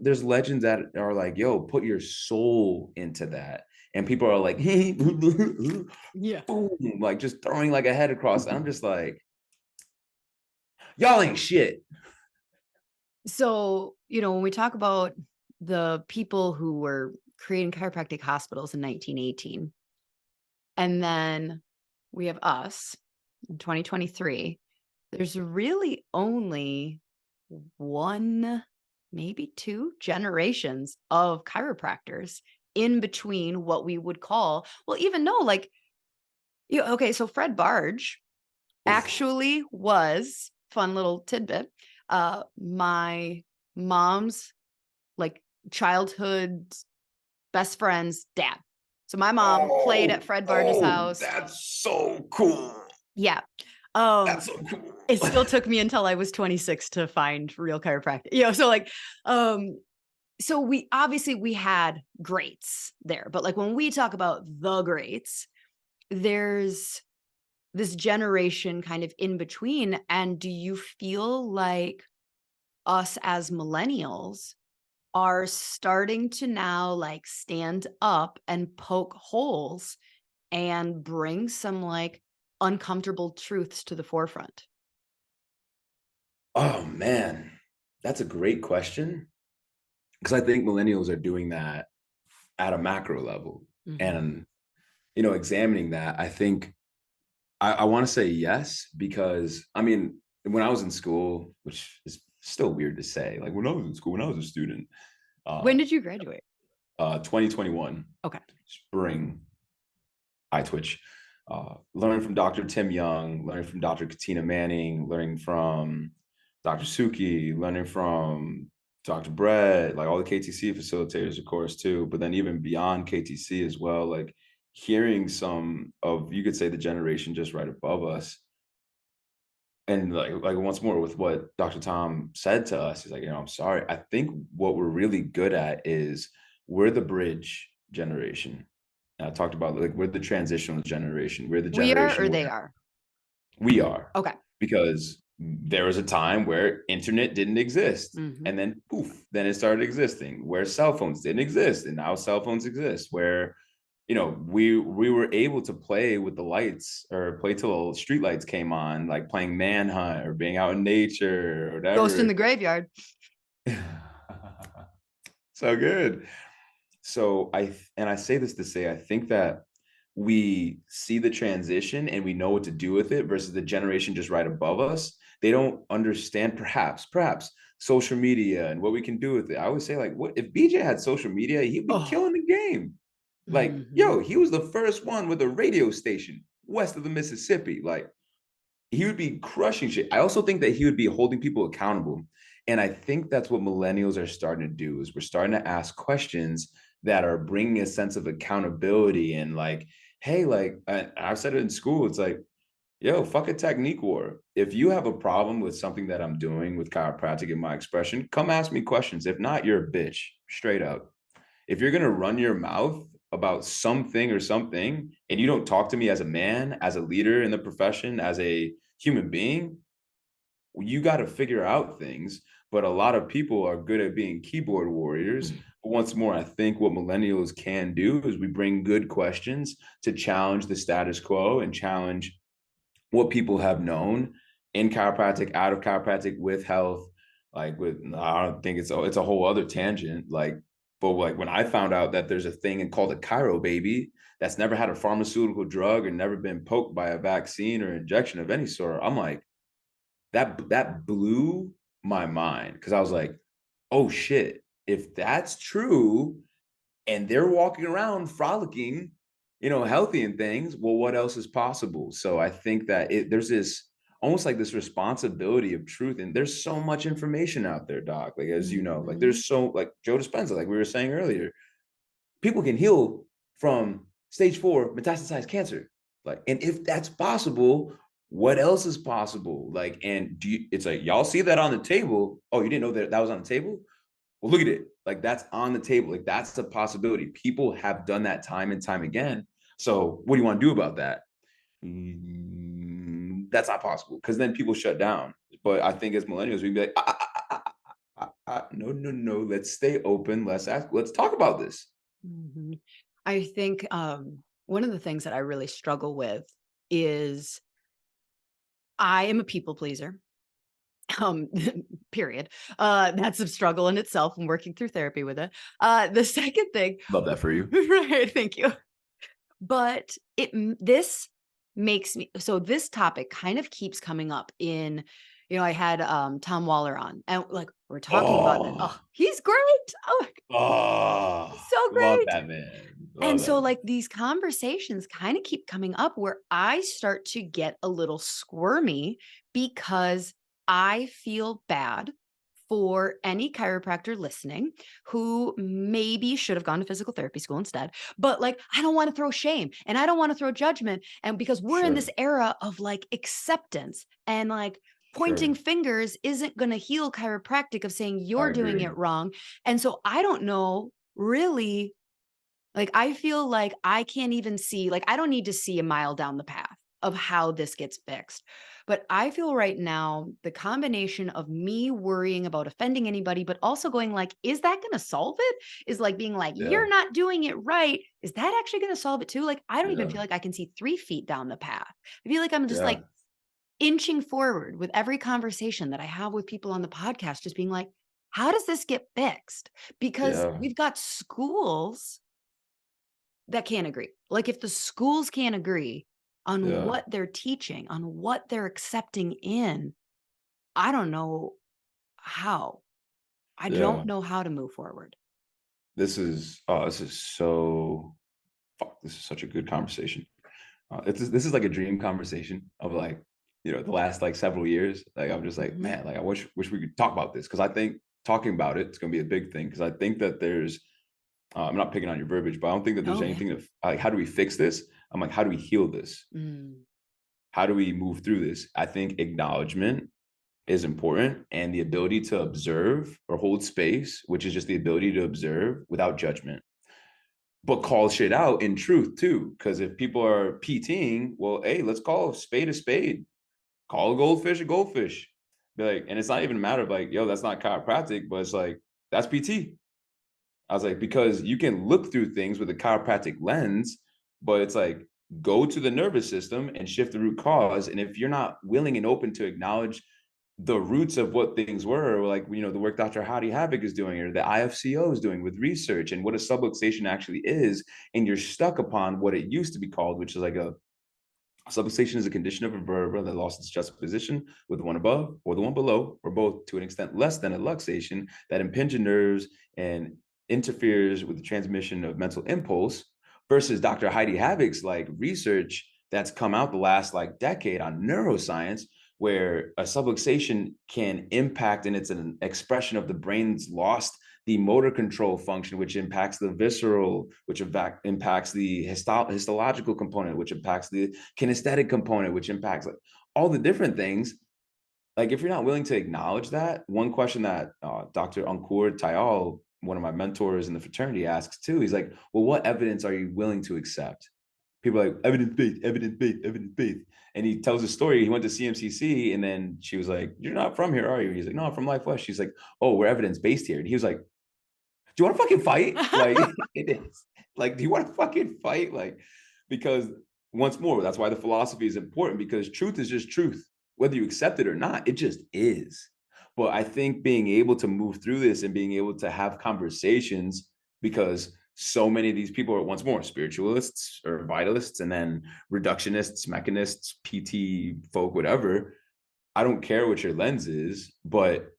there's legends that are like, yo, put your soul into that. And people are like, hey, Yeah. boom, like just throwing like a head across. And I'm just like, y'all ain't shit. So, when we talk about the people who were creating chiropractic hospitals in 1918, and then we have us in 2023, there's really only one, maybe two generations of chiropractors in between what we would call, well, even no, like, okay, so Fred Barge actually was, fun little tidbit, my mom's like childhood best friend's dad. So my mom played at Fred Barge's house. That's so cool. Yeah. That's so cool. It still took me until I was 26 to find real chiropractic. So like, so we had greats there, but like when we talk about the greats, there's this generation kind of in between. And do you feel like us as millennials are starting to now like stand up and poke holes and bring some like uncomfortable truths to the forefront? Oh man, that's a great question. Because I think millennials are doing that at a macro level. Mhm. And, examining that, I think I want to say yes, because I mean, when I was in school, which is still weird to say, like when I was in school, when I was a student, When um, did you graduate? 2021, Okay. spring, I twitch. Learning from Dr. Tim Young, learning from Dr. Katina Manning, learning from Dr. Suki, learning from Dr. Brett, like all the KTC facilitators, of course, too. But then even beyond KTC as well, like hearing some of, you could say, the generation just right above us. And like once more with what Dr. Tom said to us, he's like, I'm sorry. I think what we're really good at is we're the bridge generation. And I talked about like we're the transitional generation. We're the We are generation or where they are? we are, Okay. because there was a time where internet didn't exist. Mhm. And then poof, then it started existing, where cell phones didn't exist. And now cell phones exist, where we were able to play with the lights or play till the street lights came on, like playing manhunt or being out in nature or Ghost in whatever. the graveyard. So good. So I say this to say, I think that we see the transition and we know what to do with it versus the generation just right above us. They don't understand perhaps social media and what we can do with it. I always say, like, what if BJ had social media, he'd be Oh. killing the game. Like, Mhm. yo, he was the first one with a radio station west of the Mississippi. Like, he would be crushing shit. I also think that he would be holding people accountable. And I think that's what millennials are starting to do, is we're starting to ask questions that are bringing a sense of accountability and like hey, like, I've said it in school, it's like, yo, fuck a technique war. If you have a problem with something that I'm doing with chiropractic in my expression, come ask me questions. If not, you're a bitch, straight up. If you're gonna run your mouth about something or something, and you don't talk to me as a man, as a leader in the profession, as a human being, you got to figure out things. But a lot of people are good at being keyboard warriors. But once more, I think what millennials can do is we bring good questions to challenge the status quo and challenge what people have known in chiropractic, out of chiropractic, with health. Like with, I don't think it's a whole other tangent. Like, but like when I found out that there's a thing called a Chiro baby that's never had a pharmaceutical drug or never been poked by a vaccine or injection of any sort, I'm like, that blew my mind because I was like, oh shit, if that's true and they're walking around frolicking, healthy and things, well, what else is possible? So I think that there's this almost like this responsibility of truth. And there's so much information out there, Doc. Like, as you know, like Mhm. there's so like Joe Dispenza, like we were saying earlier, people can heal from stage 4 metastasized cancer. Like, and if that's possible, what else is possible? Like, and it's like, y'all see that on the table. Oh, you didn't know that was on the table? Well, look at it. Like, that's on the table. Like, that's a possibility. People have done that time and time again. So what do you want to do about that? That's not possible because then people shut down. But I think as millennials, we'd be like, no, no, no. Let's stay open. Let's talk about this. Mhm. I think, one of the things that I really struggle with is I am a people pleaser. Um, period. That's a struggle in itself. I'm working through therapy with it. The second thing, Love that for you. right? Thank you. But this makes me so this topic kind of keeps coming up in, I had Tom Waller on, and like we're talking about this. Oh, Oh, he's great. Oh, oh, so love great. that man. And Love that so, man. like, these conversations kind of keep coming up where I start to get a little squirmy because I feel bad for any chiropractor listening who maybe should have gone to physical therapy school instead. But like, I don't want to throw shame and I don't want to throw judgment. And because we're in this Sure, era of like acceptance and like pointing sure. fingers isn't going to heal chiropractic of saying I you're doing agree. it wrong. And so I don't know really like, I feel like I can't even see like, I don't need to see a mile down the path of how this gets fixed. But I feel right now, the combination of me worrying about offending anybody, but also going like, is that gonna solve it? Is like being like, Yeah, you're not doing it right. Is that actually gonna solve it too? Like, I don't even yeah, feel like I can see 3 feet down the path. I feel like I'm just yeah, like inching forward with every conversation that I have with people on the podcast, just being like, how does this get fixed? Because yeah, we've got schools that can't agree. Like if the schools can't agree on yeah, what they're teaching, on what they're accepting in, I don't know how. I yeah. don't know how to move forward. This is so fuck. This is such a good conversation. This is like a dream conversation of like, the last like several years. Like I'm just like, Mhm. man, like I wish we could talk about this because I think talking about it's gonna be a big thing because I think that there's I'm not picking on your verbiage, but I don't think that there's Oh, yeah. anything of like how do we fix this? I'm like, how do we heal this? Mm. How do we move through this? I think acknowledgement is important and the ability to observe or hold space, which is just the ability to observe without judgment, but call shit out in truth too. Because if people are PTing, well, hey, let's call a spade a spade. Call a goldfish a goldfish. Be like, and it's not even a matter of like, yo, that's not chiropractic, but it's like, that's PT. I was like, because you can look through things with a chiropractic lens, but it's like, go to the nervous system and shift the root cause. And if you're not willing and open to acknowledge the roots of what things were, like, the work Dr. Hadi Havoc is doing, or the IFCO is doing with research and what a subluxation actually is, and you're stuck upon what it used to be called, which is like a subluxation is a condition of a vertebra that lost its juxtaposition with the one above or the one below, or both to an extent less than a luxation that impinges nerves and interferes with the transmission of mental impulse, versus Dr. Heidi Havoc's like research that's come out the last like decade on neuroscience, where a subluxation can impact and it's an expression of the brain's lost the motor control function, which impacts the visceral, which impacts the histological component, which impacts the kinesthetic component, which impacts like all the different things. Like if you're not willing to acknowledge that, one question that Dr. Ankur Tayal, one of my mentors in the fraternity, asks too, he's like, well, what evidence are you willing to accept? People are like, evidence-based, evidence-based, evidence-based. And he tells a story. He went to CMCC, and then she was like, you're not from here, are you? He's like, no, I'm from Life West. She's like, oh, we're evidence-based here. And he was like, do you want to fucking fight? Like, it is. Like, do you want to fucking fight? Like, because once more, that's why the philosophy is important, because truth is just truth. Whether you accept it or not, it just is. But I think being able to move through this and being able to have conversations, because so many of these people are once more spiritualists or vitalists, and then reductionists, mechanists, PT folk, whatever. I don't care what your lens is, but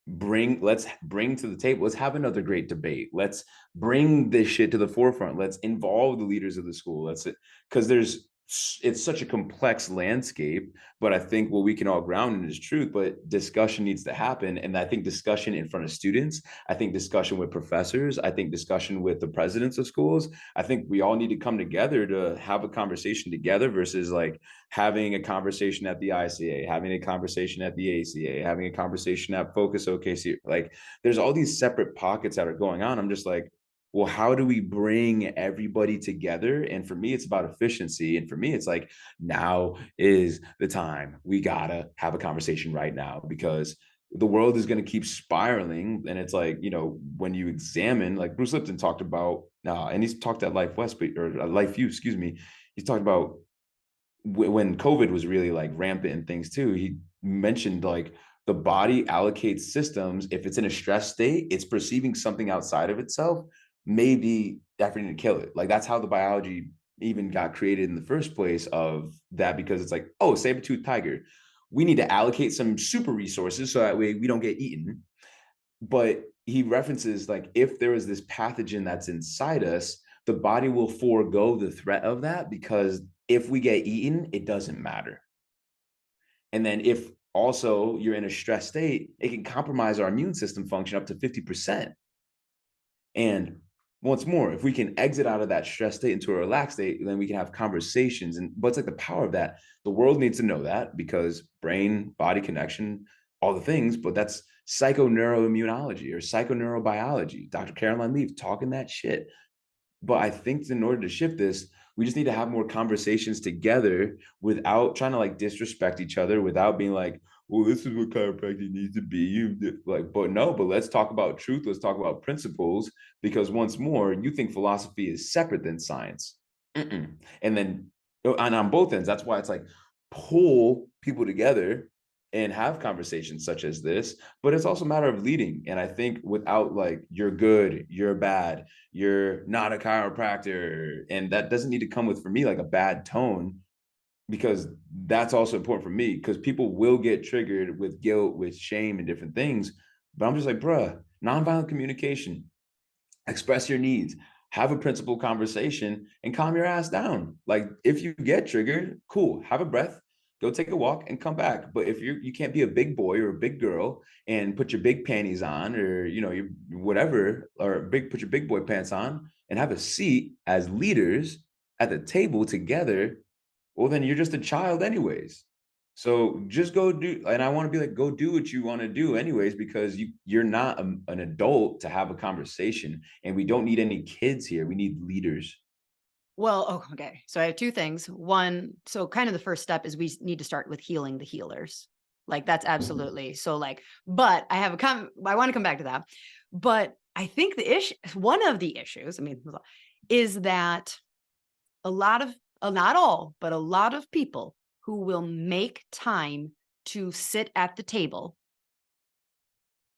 let's bring to the table, let's have another great debate, let's bring this shit to the forefront, let's involve the leaders of the school, let's, because it's such a complex landscape. But I think what we can all ground in is truth, but discussion needs to happen. And I think discussion in front of students, I think discussion with professors, I think discussion with the presidents of schools, I think we all need to come together to have a conversation together, versus like having a conversation at the ICA, having a conversation at the ACA, having a conversation at Focus OKC. Like there's all these separate pockets that are going on. I'm just like, well, how do we bring everybody together? And for me, it's about efficiency. And for me, it's like, now is the time. We gotta have a conversation right now, because the world is going to keep spiraling. And it's like, when you examine, like Bruce Lipton talked about, and he's talked at Life West, or Life U, excuse me. He's talked about when COVID was really like rampant and things too. He mentioned like the body allocates systems. If it's in a stress state, it's perceiving something outside of itself, maybe efforting to kill it. Like that's how the biology even got created in the first place of that, because it's like, oh, saber-toothed tiger, we need to allocate some super resources so that way we don't get eaten. But he references like, if there is this pathogen that's inside us, the body will forego the threat of that, because if we get eaten, it doesn't matter. And then if also you're in a stress state, it can compromise our immune system function up to 50%. And once more, if we can exit out of that stress state into a relaxed state, then we can have conversations. And what's like the power of that? The world needs to know that, because brain, body connection, all the things, but that's psychoneuroimmunology or psychoneurobiology. Dr. Caroline Leaf talking that shit. But I think in order to shift this, we just need to have more conversations together without trying to like disrespect each other, without being like, well, this is what chiropractic needs to be. But let's talk about truth. Let's talk about principles, because once more, you think philosophy is separate than science. Mm-mm. And then, and on both ends, that's why it's like pull people together and have conversations such as this. But it's also a matter of leading. And I think without like, you're good, you're bad, you're not a chiropractor, and that doesn't need to come with, for me, like a bad tone, because that's also important for me, because people will get triggered with guilt, with shame, and different things. But I'm just like, bruh, nonviolent communication, express your needs, have a principled conversation, and calm your ass down. Like if you get triggered, cool, have a breath, go take a walk and come back. But if you can't be a big boy or a big girl and put your big panties on, or you whatever, or put your big boy pants on and have a seat as leaders at the table together, well, then you're just a child anyways. So just go do, and I want to be like, go do what you want to do anyways, because you're not an adult to have a conversation, and we don't need any kids here. We need leaders. Well, oh, okay. So I have two things. One, so kind of the first step is we need to start with healing the healers. Like that's Mhm. absolutely so like, but I have I want to come back to that. But I think the issue, one of the issues, I mean, is that a lot of, not all, but a lot of people who will make time to sit at the table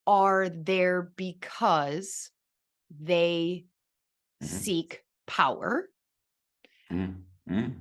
are there because they Mhm. seek power. Mhm. Mhm.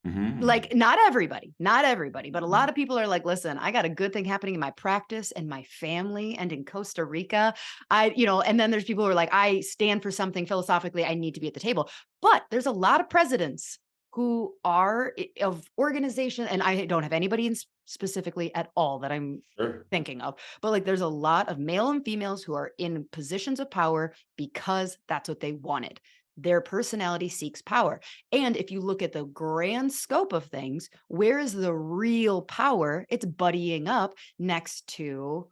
Mhm. Like, not everybody, but a lot of people are like, listen, I got a good thing happening in my practice and my family and in Costa Rica. And then there's people who are like, I stand for something philosophically, I need to be at the table. But there's a lot of presidents who are of organization, and I don't have anybody in specifically at all that I'm Sure. thinking of, but like there's a lot of male and females who are in positions of power because that's what they wanted. Their personality seeks power. And if you look at the grand scope of things, where is the real power? It's buddying up next to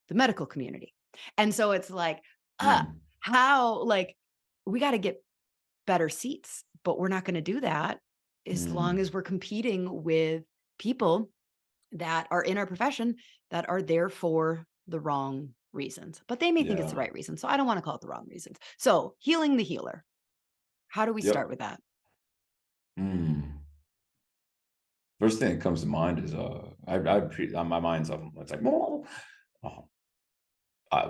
the medical community. And so it's like, uh, Mm, how, like, we got to get better seats, but we're not going to do that as long mm, as we're competing with people that are in our profession that are there for the wrong reasons, but they may think it's the yeah. right reason. So I don't want to call it the wrong reasons. So healing the healer. How do we start Yep. with that? Mm. First thing that comes to mind is my mind's up. It's like oh,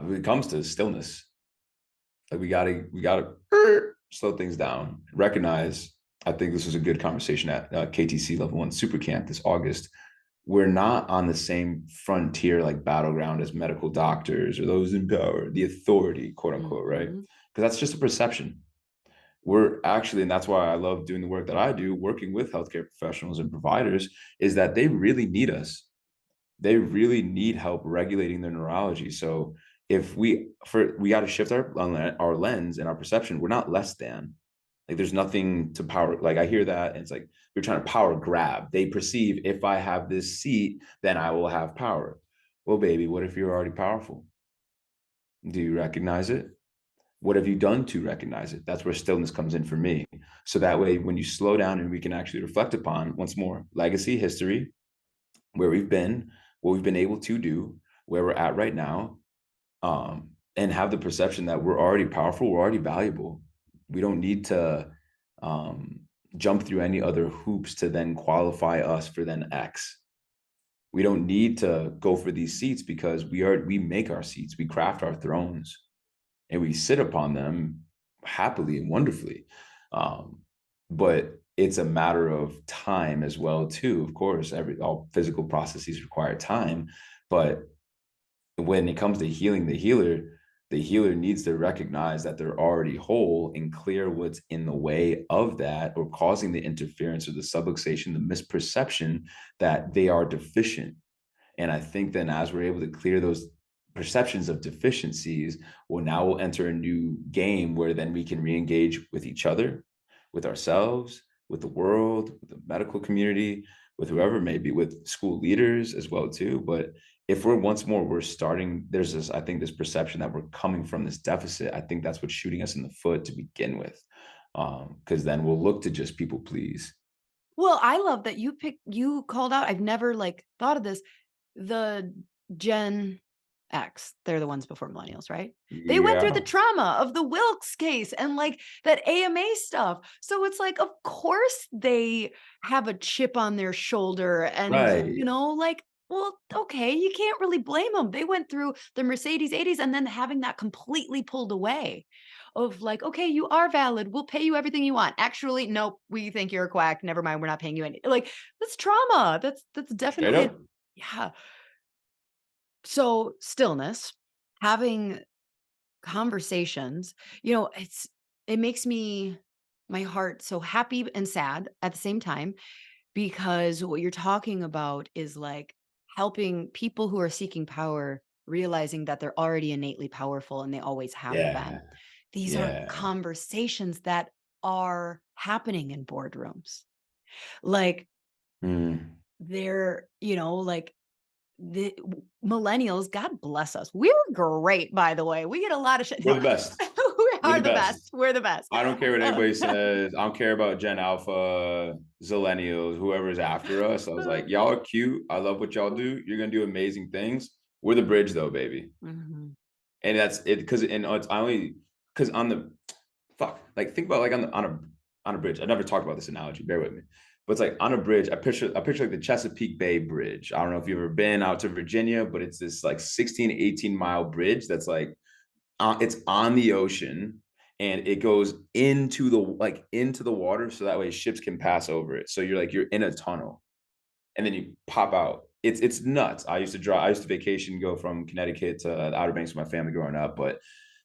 when it comes to stillness, like we gotta slow things down. Recognize. I think this was a good conversation at KTC Level One Super Camp this August. We're not on the same frontier, like battleground, as medical doctors or those in power, the authority, quote unquote, right? Mhm. Because that's just a perception. We're actually, and that's why I love doing the work that I do, working with healthcare professionals and providers, is that they really need us. They really need help regulating their neurology. So if we got to shift our lens and our perception. We're not less than. Like there's nothing to power. Like I hear that, and it's like you're trying to power grab. They perceive if I have this seat, then I will have power. Well, baby, what if you're already powerful? Do you recognize it? What have you done to recognize it? That's where stillness comes in for me. So that way, when you slow down and we can actually reflect upon once more legacy, history, where we've been, what we've been able to do, where we're at right now, and have the perception that we're already powerful, we're already valuable. We don't need to um, jump through any other hoops to then qualify us for then X. We don't need to go for these seats because we make our seats, we craft our thrones, and we sit upon them happily and wonderfully. Um, but it's a matter of time as well, too. Of course, all physical processes require time, but when it comes to healing the healer needs to recognize that they're already whole and clear what's in the way of that or causing the interference or the subluxation, the misperception that they are deficient. And I think then as we're able to clear those perceptions of deficiencies, well, now we'll enter a new game where then we can re-engage with each other, with ourselves, with the world, with the medical community, with whoever it may be, with school leaders as well too. But if we're once more we're starting, there's this, I think, this perception that we're coming from this deficit. I think that's what's shooting us in the foot to begin with. Because then we'll look to just people please. Well, I love that you called out. I've never like thought of this. The Gen X, they're the ones before millennials, right? They went through the Yeah. trauma of the Wilkes case and like that AMA stuff. So it's like, of course they have a chip on their shoulder and, Right. like, well, okay, you can't really blame them. They went through the Mercedes 80s and then having that completely pulled away of like, okay, you are valid. We'll pay you everything you want. Actually, nope, we think you're a quack. Never mind, we're not paying you any. Like that's trauma. That's Straight definitely up. yeah. So stillness, having conversations, it makes me my heart so happy and sad at the same time because what you're talking about is like helping people who are seeking power realizing that they're already innately powerful and they always have Yeah. been. These are Yeah. conversations that are happening in boardrooms. Like Mm. they're, like the millennials, God bless us. We're great, by the way. We get a lot of shit. We're No, the best. we We're are the the best. best. We're the best. I don't care what Uh, anybody says. I don't care about Gen Alpha, Zillennials, whoever's after us. I was like, y'all are cute. I love what y'all do. You're gonna do amazing things. We're the bridge, though, baby. mhm. And that's it. Because it's I only because on the fuck, like think about like on a bridge. I never talked about this analogy. Bear with me. But it's like on a bridge. I picture like the Chesapeake Bay Bridge. I don't know if you've ever been out to Virginia, but it's this like 16, 18 mile bridge that's like it's on the ocean and it goes into the water so that way ships can pass over it. So you're in a tunnel and then you pop out. It's nuts. I used to vacation, go from Connecticut to the Outer Banks with my family growing up, but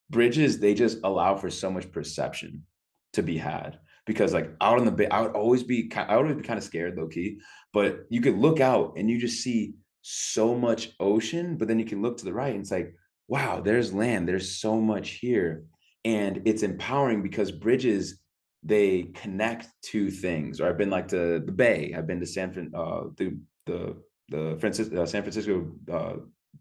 bridges, they just allow for so much perception to be had. because like out on the bay, I would always be kind of scared, low key. But you could look out and you just see so much ocean, but then you can look to the right and it's like, wow, there's land. There's so much here, and it's empowering because bridges, they connect to things. Or I've been like to the Bay. I've been to San Francisco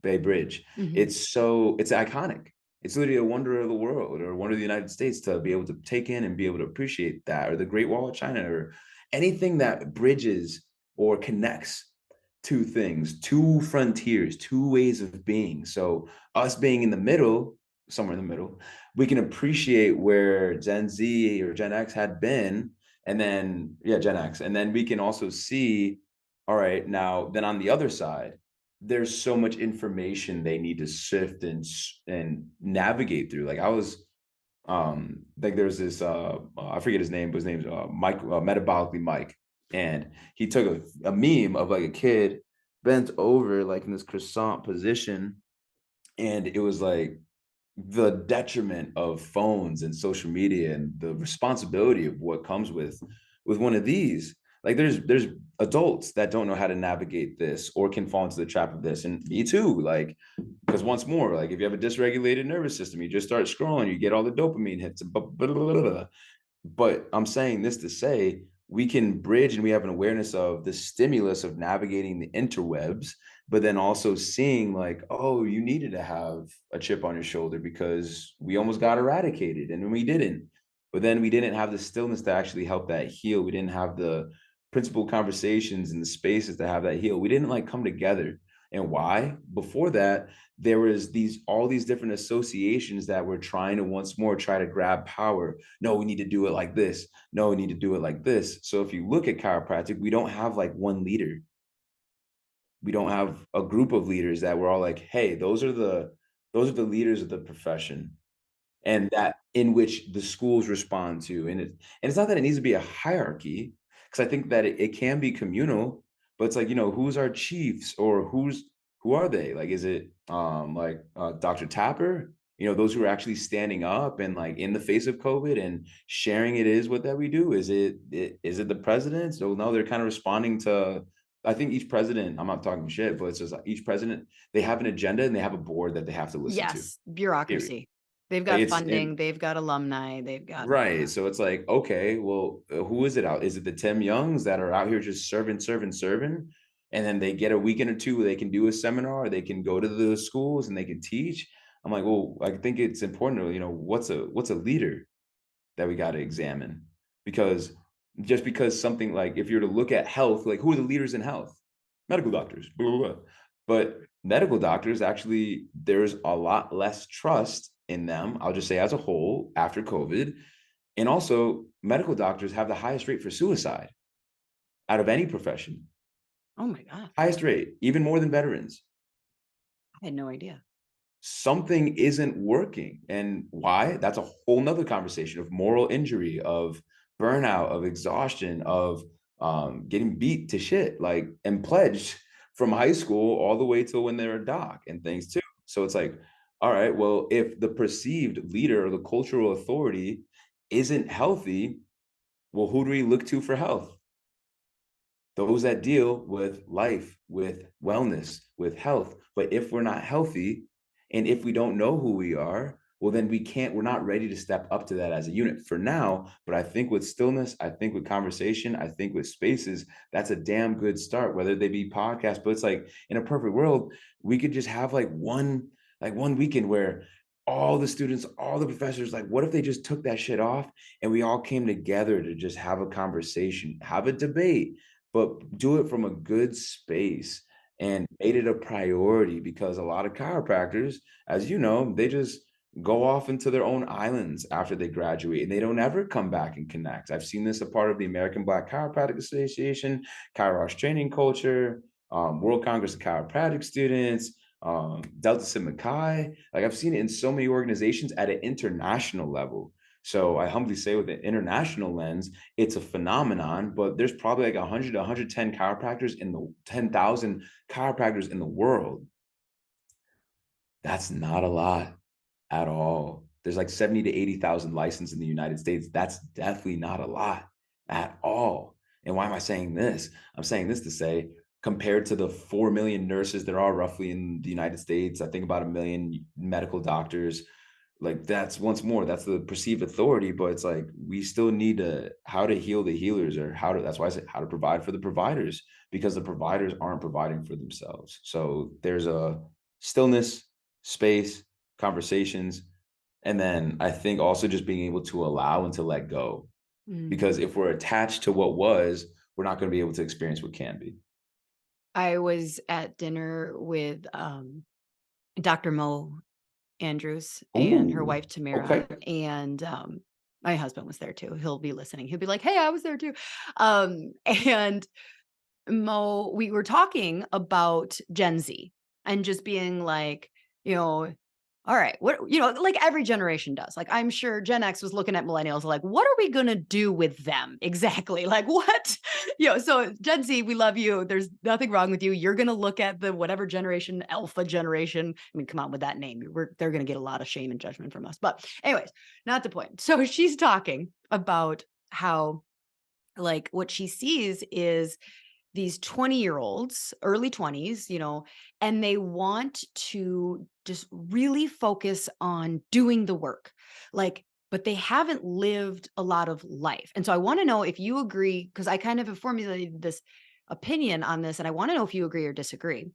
Bay Bridge. Mhm. It's iconic. It's literally a wonder of the world or wonder of the United States to be able to take in and be able to appreciate that, or the Great Wall of China, or anything that bridges or connects two things, two frontiers, two ways of being. So us being in the middle, somewhere in the middle, we can appreciate where Gen Z or Gen X had been, and then yeah, Gen X, and then we can also see, all right, now then on the other side, there's so much information they need to sift and navigate through. Like I was like there's this I forget his name, but his name's Mike, metabolically Mike, and he took a meme of like a kid bent over like in this croissant position, and it was like the detriment of phones and social media and the responsibility of what comes with one of these. Like there's adults that don't know how to navigate this or can fall into the trap of this, and me too. Like, because once more, like if you have a dysregulated nervous system, you just start scrolling, you get all the dopamine hits, and blah, blah, blah, blah, blah. But I'm saying this to say we can bridge and we have an awareness of the stimulus of navigating the interwebs, but then also seeing like, oh, you needed to have a chip on your shoulder because we almost got eradicated and we didn't. But then we didn't have the stillness to actually help that heal. We didn't have the principal conversations and the spaces to have that heal. We didn't like come together. And why? Before that, there was these all these different associations that were trying to once more try to grab power. No, we need to do it like this. No, we need to do it like this. So if you look at chiropractic, we don't have like one leader. We don't have a group of leaders that we're all like, hey, those are the leaders of the profession, and that in which the schools respond to. And it's not that it needs to be a hierarchy, because I think that it can be communal, but it's like, who's our chiefs, or who are they? Like, is it like Dr. Tapper? Those who are actually standing up and like in the face of COVID and sharing it is what that we do. Is it the president? So no, they're kind of responding to. I think each president. I'm not talking shit, but it's just like each president. They have an agenda and they have a board that they have to listen to. Yes, Period. bureaucracy. They've Like got it's and funding, they've got alumni, they've got right. So it's like, okay, well, who is it out? Is it the Tim Youngs that are out here just serving, serving, serving? And then they get a weekend or two where they can do a seminar, or they can go to the schools and they can teach. I'm like, well, I think it's important to, what's a leader that we got to examine? Because just because something, like if you're to look at health, like who are the leaders in health? Medical doctors, blah, blah, blah. But medical doctors, actually, there's a lot less trust in them. I'll just say as a whole after COVID. And also, medical doctors have the highest rate for suicide out of any profession. oh my god, Highest rate, even more than veterans. I had no idea. Something isn't working. And why? That's a whole nother conversation of moral injury, of burnout, of exhaustion, of getting beat to shit, like, and pledged from high school all the way till when they're a doc and things too. So it's like, all right, well, if the perceived leader or the cultural authority isn't healthy, well, who do we look to for health? Those that deal with life, with wellness, with health. But if we're not healthy and if we don't know who we are, well, then we're not ready to step up to that as a unit for now. But I think with stillness, I think with conversation, I think with spaces, that's a damn good start, whether they be podcasts. But it's like in a perfect world, we could just have like one weekend where all the students, all the professors, like, what if they just took that shit off and we all came together to just have a conversation, have a debate, but do it from a good space and made it a priority? Because a lot of chiropractors, as you know, they just go off into their own islands after they graduate and they don't ever come back and connect. I've seen this a part of the American Black Chiropractic Association, Kairos training culture, World Congress of Chiropractic Students, Delta Sigma Chi. Like I've seen it in so many organizations at an international level. So I humbly say, with an international lens, it's a phenomenon, but there's probably like 100 to 110 chiropractors in the 10,000 chiropractors in the world. That's not a lot at all. There's like 70 to 80,000 licensed in the United States. That's definitely not a lot at all. And why am I saying this? I'm saying this to say, compared to the 4 million nurses there are roughly in the United States, I think about a million medical doctors, like that's once more, that's the perceived authority, but it's like we still need to how to heal the healers, or how to, that's why I said how to provide for the providers, because the providers aren't providing for themselves. So there's a stillness, space, conversations, and then I think also just being able to allow and to let go. Mm. Because if we're attached to what was, we're not going to be able to experience what can be. I was at dinner with, Dr. Mo Andrews and her Ooh, wife Tamara, okay. and, my husband was there too. He'll be listening. He'll be like, "Hey, I was there too." And Mo, we were talking about Gen Z and just being like, you know, all right, what, like every generation does. Like, I'm sure Gen X was looking at millennials like, what are we going to do with them exactly? Like, what? So Gen Z, we love you. There's nothing wrong with you. You're going to look at the whatever generation, alpha generation. I mean, come on with that name. They're going to get a lot of shame and judgment from us. But, anyways, not the point. So she's talking about how, like, what she sees is these 20-year-olds, early 20s, and they want to just really focus on doing the work. Like, but they haven't lived a lot of life. And so I want to know if you agree, because I kind of have formulated this opinion on this, and I want to know if you agree or disagree.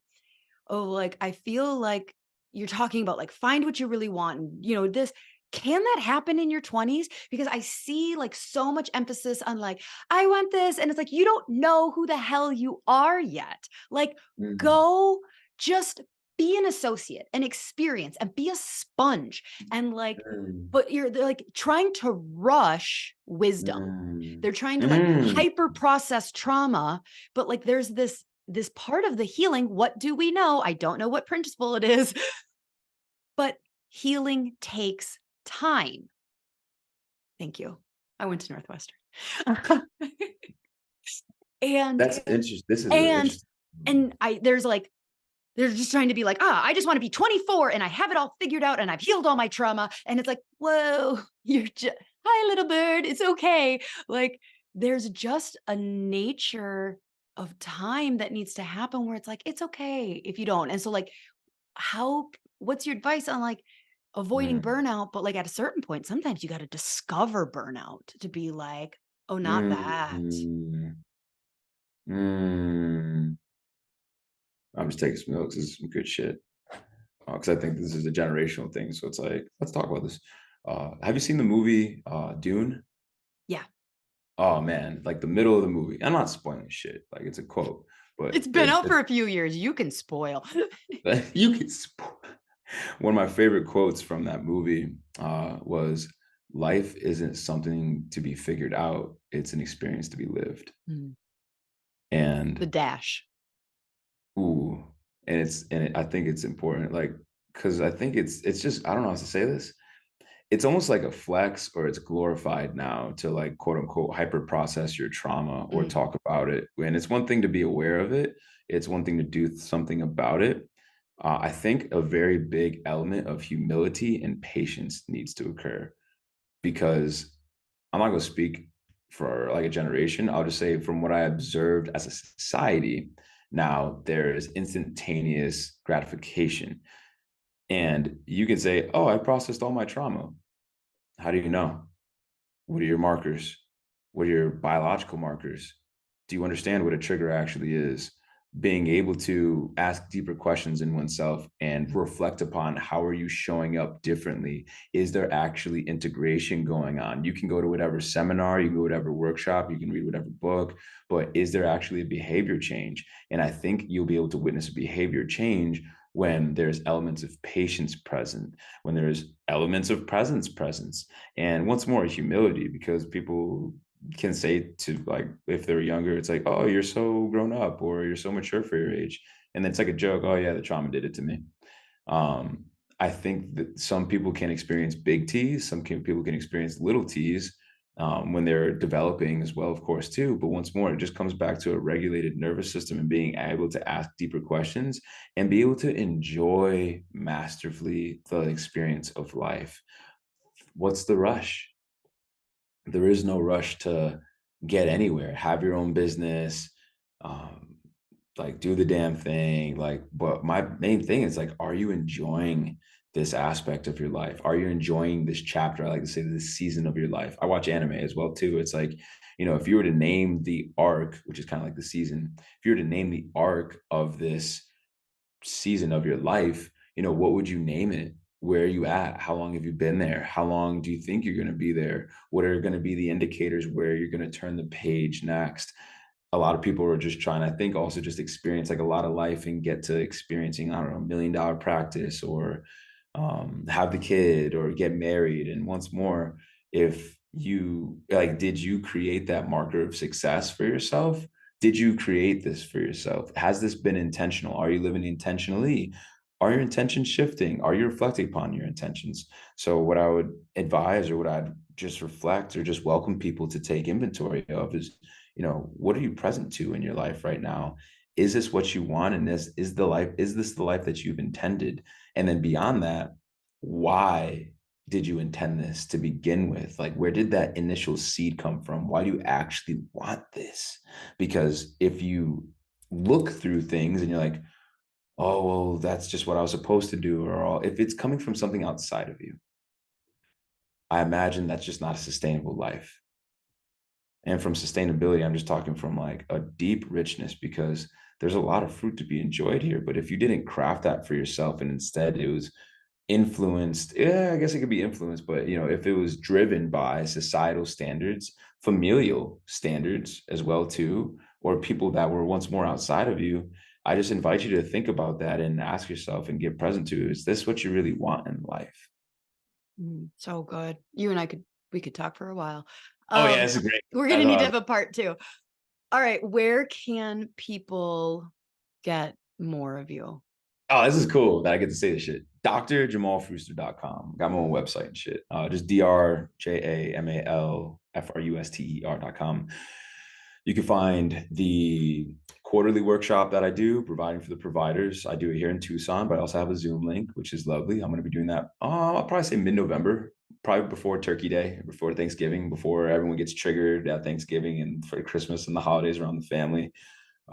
Oh, like, I feel like you're talking about, like, find what you really want and, this can that happen in your 20s? Because I see, like, so much emphasis on, like, "I want this," and it's like, you don't know who the hell you are yet. Like, Mm, go just be an associate and experience and be a sponge and, like, mm, but they're, like, trying to rush wisdom. mm, They're trying to, like, mm. hyper process trauma, but, like, there's this part of the healing. What do we know? I don't know what principle it is, but healing takes time. Thank you. I went to Northwestern. and That's interesting. This is really and interesting. and I there's like they're just trying to be like, I just want to be 24 and I have it all figured out and I've healed all my trauma. And it's like, whoa, you're just hi, little bird. It's okay. Like, there's just a nature of time that needs to happen where it's like, it's okay if you don't. And so, like, what's your advice on, like, avoiding Mm, burnout? But, like, at a certain point, sometimes you got to discover burnout to be like, oh, not that. mm, mm. I'm just taking some notes. This is some good shit. Because I think this is a generational thing. So it's like, let's talk about this. Have you seen the movie Dune? Yeah. Oh man, like the middle of the movie. I'm not spoiling shit. Like it's a quote, It's but been there's out for a few years. You can spoil. you can one of my favorite quotes from that movie was, "Life isn't something to be figured out; it's an experience to be lived." Mm. The And dash. ooh, I think it's important, like, because I think it's just I don't know how to say this. It's almost like a flex, or it's glorified now to, like, quote unquote hyper process your trauma or Mm. talk about it. And it's one thing to be aware of it. It's one thing to do something about it. I think a very big element of humility and patience needs to occur, because I'm not going to speak for like a generation. I'll just say from what I observed as a society, now there's instantaneous gratification. And you can say, "Oh, I processed all my trauma." How do you know? What are your markers? What are your biological markers? Do you understand what a trigger actually is? Being able to ask deeper questions in oneself and reflect upon how are you showing up differently? Is there actually integration going on? You can go to whatever seminar, you can go to whatever workshop, you can read whatever book, but is there actually a behavior change? And I think you'll be able to witness a behavior change when there's elements of patience present, when there's elements of presence presence, and once more humility, because people can say to, like, if they're younger, it's like, "Oh, you're so grown up," or "You're so mature for your age." And then it's like a joke, "Oh yeah, the trauma did it to me." Um, I think that some people can experience big T's, people can experience little T's when they're developing as well, of course, too. But once more, it just comes back to a regulated nervous system and being able to ask deeper questions and be able to enjoy masterfully the experience of life. what's the rush? There is no rush to get anywhere. Have your own business, um, like do the damn thing. Like, but my main thing is like, are you enjoying this aspect of your life? Are you enjoying this chapter? I like to say this season of your life. I watch anime as well too. It's like, if you were to name the arc, which is kind of like the season, if you were to name the arc of this season of your life, what would you name it? Where are you at? How long have you been there? How long do you think you're going to be there? What are going to be the indicators where you're going to turn the page next? A lot of people are just trying, I think, also just experience like a lot of life and get to experiencing, I don't know, $1 million practice, or have the kid or get married. And once more, if you like, did you create that marker of success for yourself? Did you create this for yourself? Has this been intentional? Are you living intentionally? Are your intentions shifting? Are you reflecting upon your intentions? So what I would advise, or what I'd just reflect or just welcome people to take inventory of is, what are you present to in your life right now? Is this what you want? And is this the life that you've intended? And then beyond that, why did you intend this to begin with? Like, where did that initial seed come from? Why do you actually want this? Because if you look through things and you're like, oh, well, that's just what I was supposed to do, or if it's coming from something outside of you, I imagine that's just not a sustainable life. And from sustainability, I'm just talking from like a deep richness, because there's a lot of fruit to be enjoyed here. But if you didn't craft that for yourself and instead it was influenced, yeah, I guess it could be influenced, but if it was driven by societal standards, familial standards as well too, or people that were once more outside of you, I just invite you to think about that and ask yourself and get present to, is this what you really want in life? So good. You and I we could talk for a while. Oh yeah, Um, this is great. we're gonna That's need to awesome. have a part two. All right, where can people get more of you? Oh, this is cool that I get to say this shit. DrJamalFrüster.com. Got my own website and shit. Just DrJamalFruster.com. You can find the quarterly workshop that I do, providing for the providers. I do it here in Tucson, but I also have a Zoom link, which is lovely. I'm going to be doing that. I'll probably say mid-November, probably before Turkey Day, before Thanksgiving, before everyone gets triggered at Thanksgiving and for Christmas and the holidays around the family.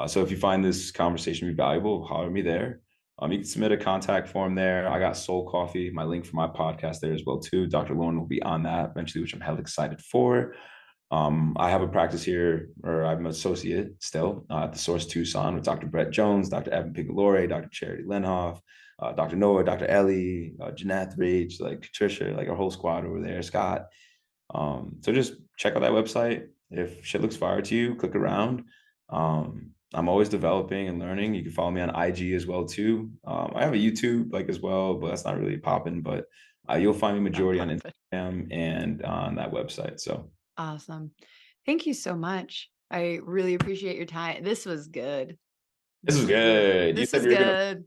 So if you find this conversation to be valuable, holler at me there. You can submit a contact form there. I got Soul Coffee, my link for my podcast there as well too. Dr. Lauren will be on that eventually, which I'm hell excited for. I have a practice here, or I'm an associate still at the Source Tucson with Dr. Brett Jones, Dr. Evan Pigalore, Dr. Charity Lenhoff, Dr. Noah, Dr. Ellie, Jeanette Rach, like Patricia, like our whole squad over there, Scott. So just check out that website. If shit looks fire to you, click around. I'm always developing and learning. You can follow me on IG as well too. I have a YouTube like as well, but that's not really popping. But you'll find me Not majority on perfect. Instagram and on that website. So Awesome. Thank you so much. I really appreciate your time. This was good. this is This was good. good. You This said was good.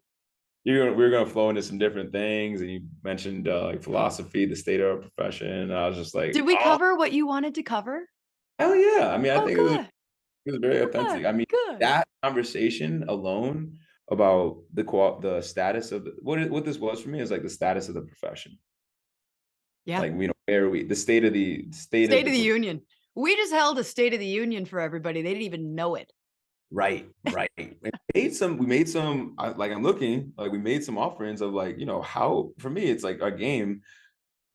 we were gonna flow into some different things, and you mentioned like philosophy, the state of our profession. And I was just like, Did we oh cover what you wanted to cover? hell yeah! I mean, I Oh, think good. it was very authentic. Good. I mean, Good. that conversation alone about the status of what this was for me is like the status of the profession. Yeah. Like, where are we, the state of State the of the Union. We just held a State of the Union for everybody. They didn't even know it. right, right. We made some like I'm looking, like we made some offerings of like, how for me it's like a game.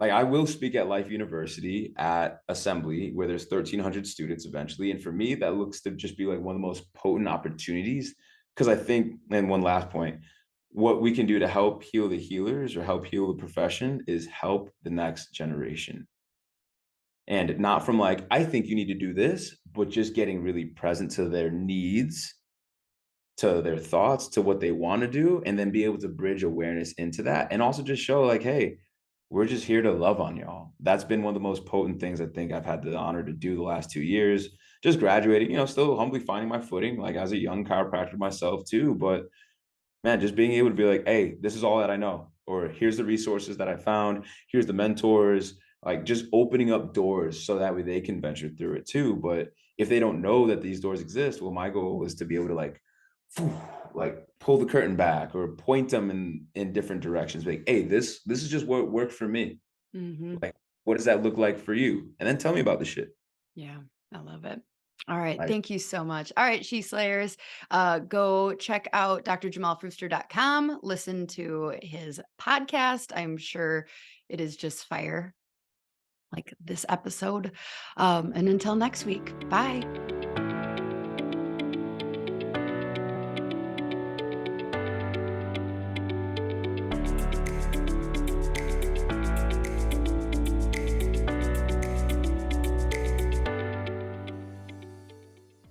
Like I will speak at Life University at Assembly where there's 1,300 students eventually. And for me, that looks to just be like one of the most potent opportunities. Because I think, and one last point, what we can do to help heal the healers or help heal the profession is help the next generation. And not from like, I think you need to do this, but just getting really present to their needs, to their thoughts, to what they want to do, and then be able to bridge awareness into that. And also just show like, hey, we're just here to love on y'all. That's been one of the most potent things I think I've had the honor to do the last 2 years. Just graduating, still humbly finding my footing, like as a young chiropractor myself too. But man, just being able to be like, hey, this is all that I know, or here's the resources that I found, here's the mentors, like just opening up doors so that way they can venture through it too. But if they don't know that these doors exist, well, my goal is to be able to like pull the curtain back or point them in different directions. Like, hey, this is just what worked for me. Mhm. Like, what does that look like for you? And then tell me about the shit. Yeah, I love it. All right. Like, Thank you so much. All right, She Slayers, go check out drjamalfrooster.com. Listen to his podcast. I'm sure it is just fire like this episode. And until next week, bye.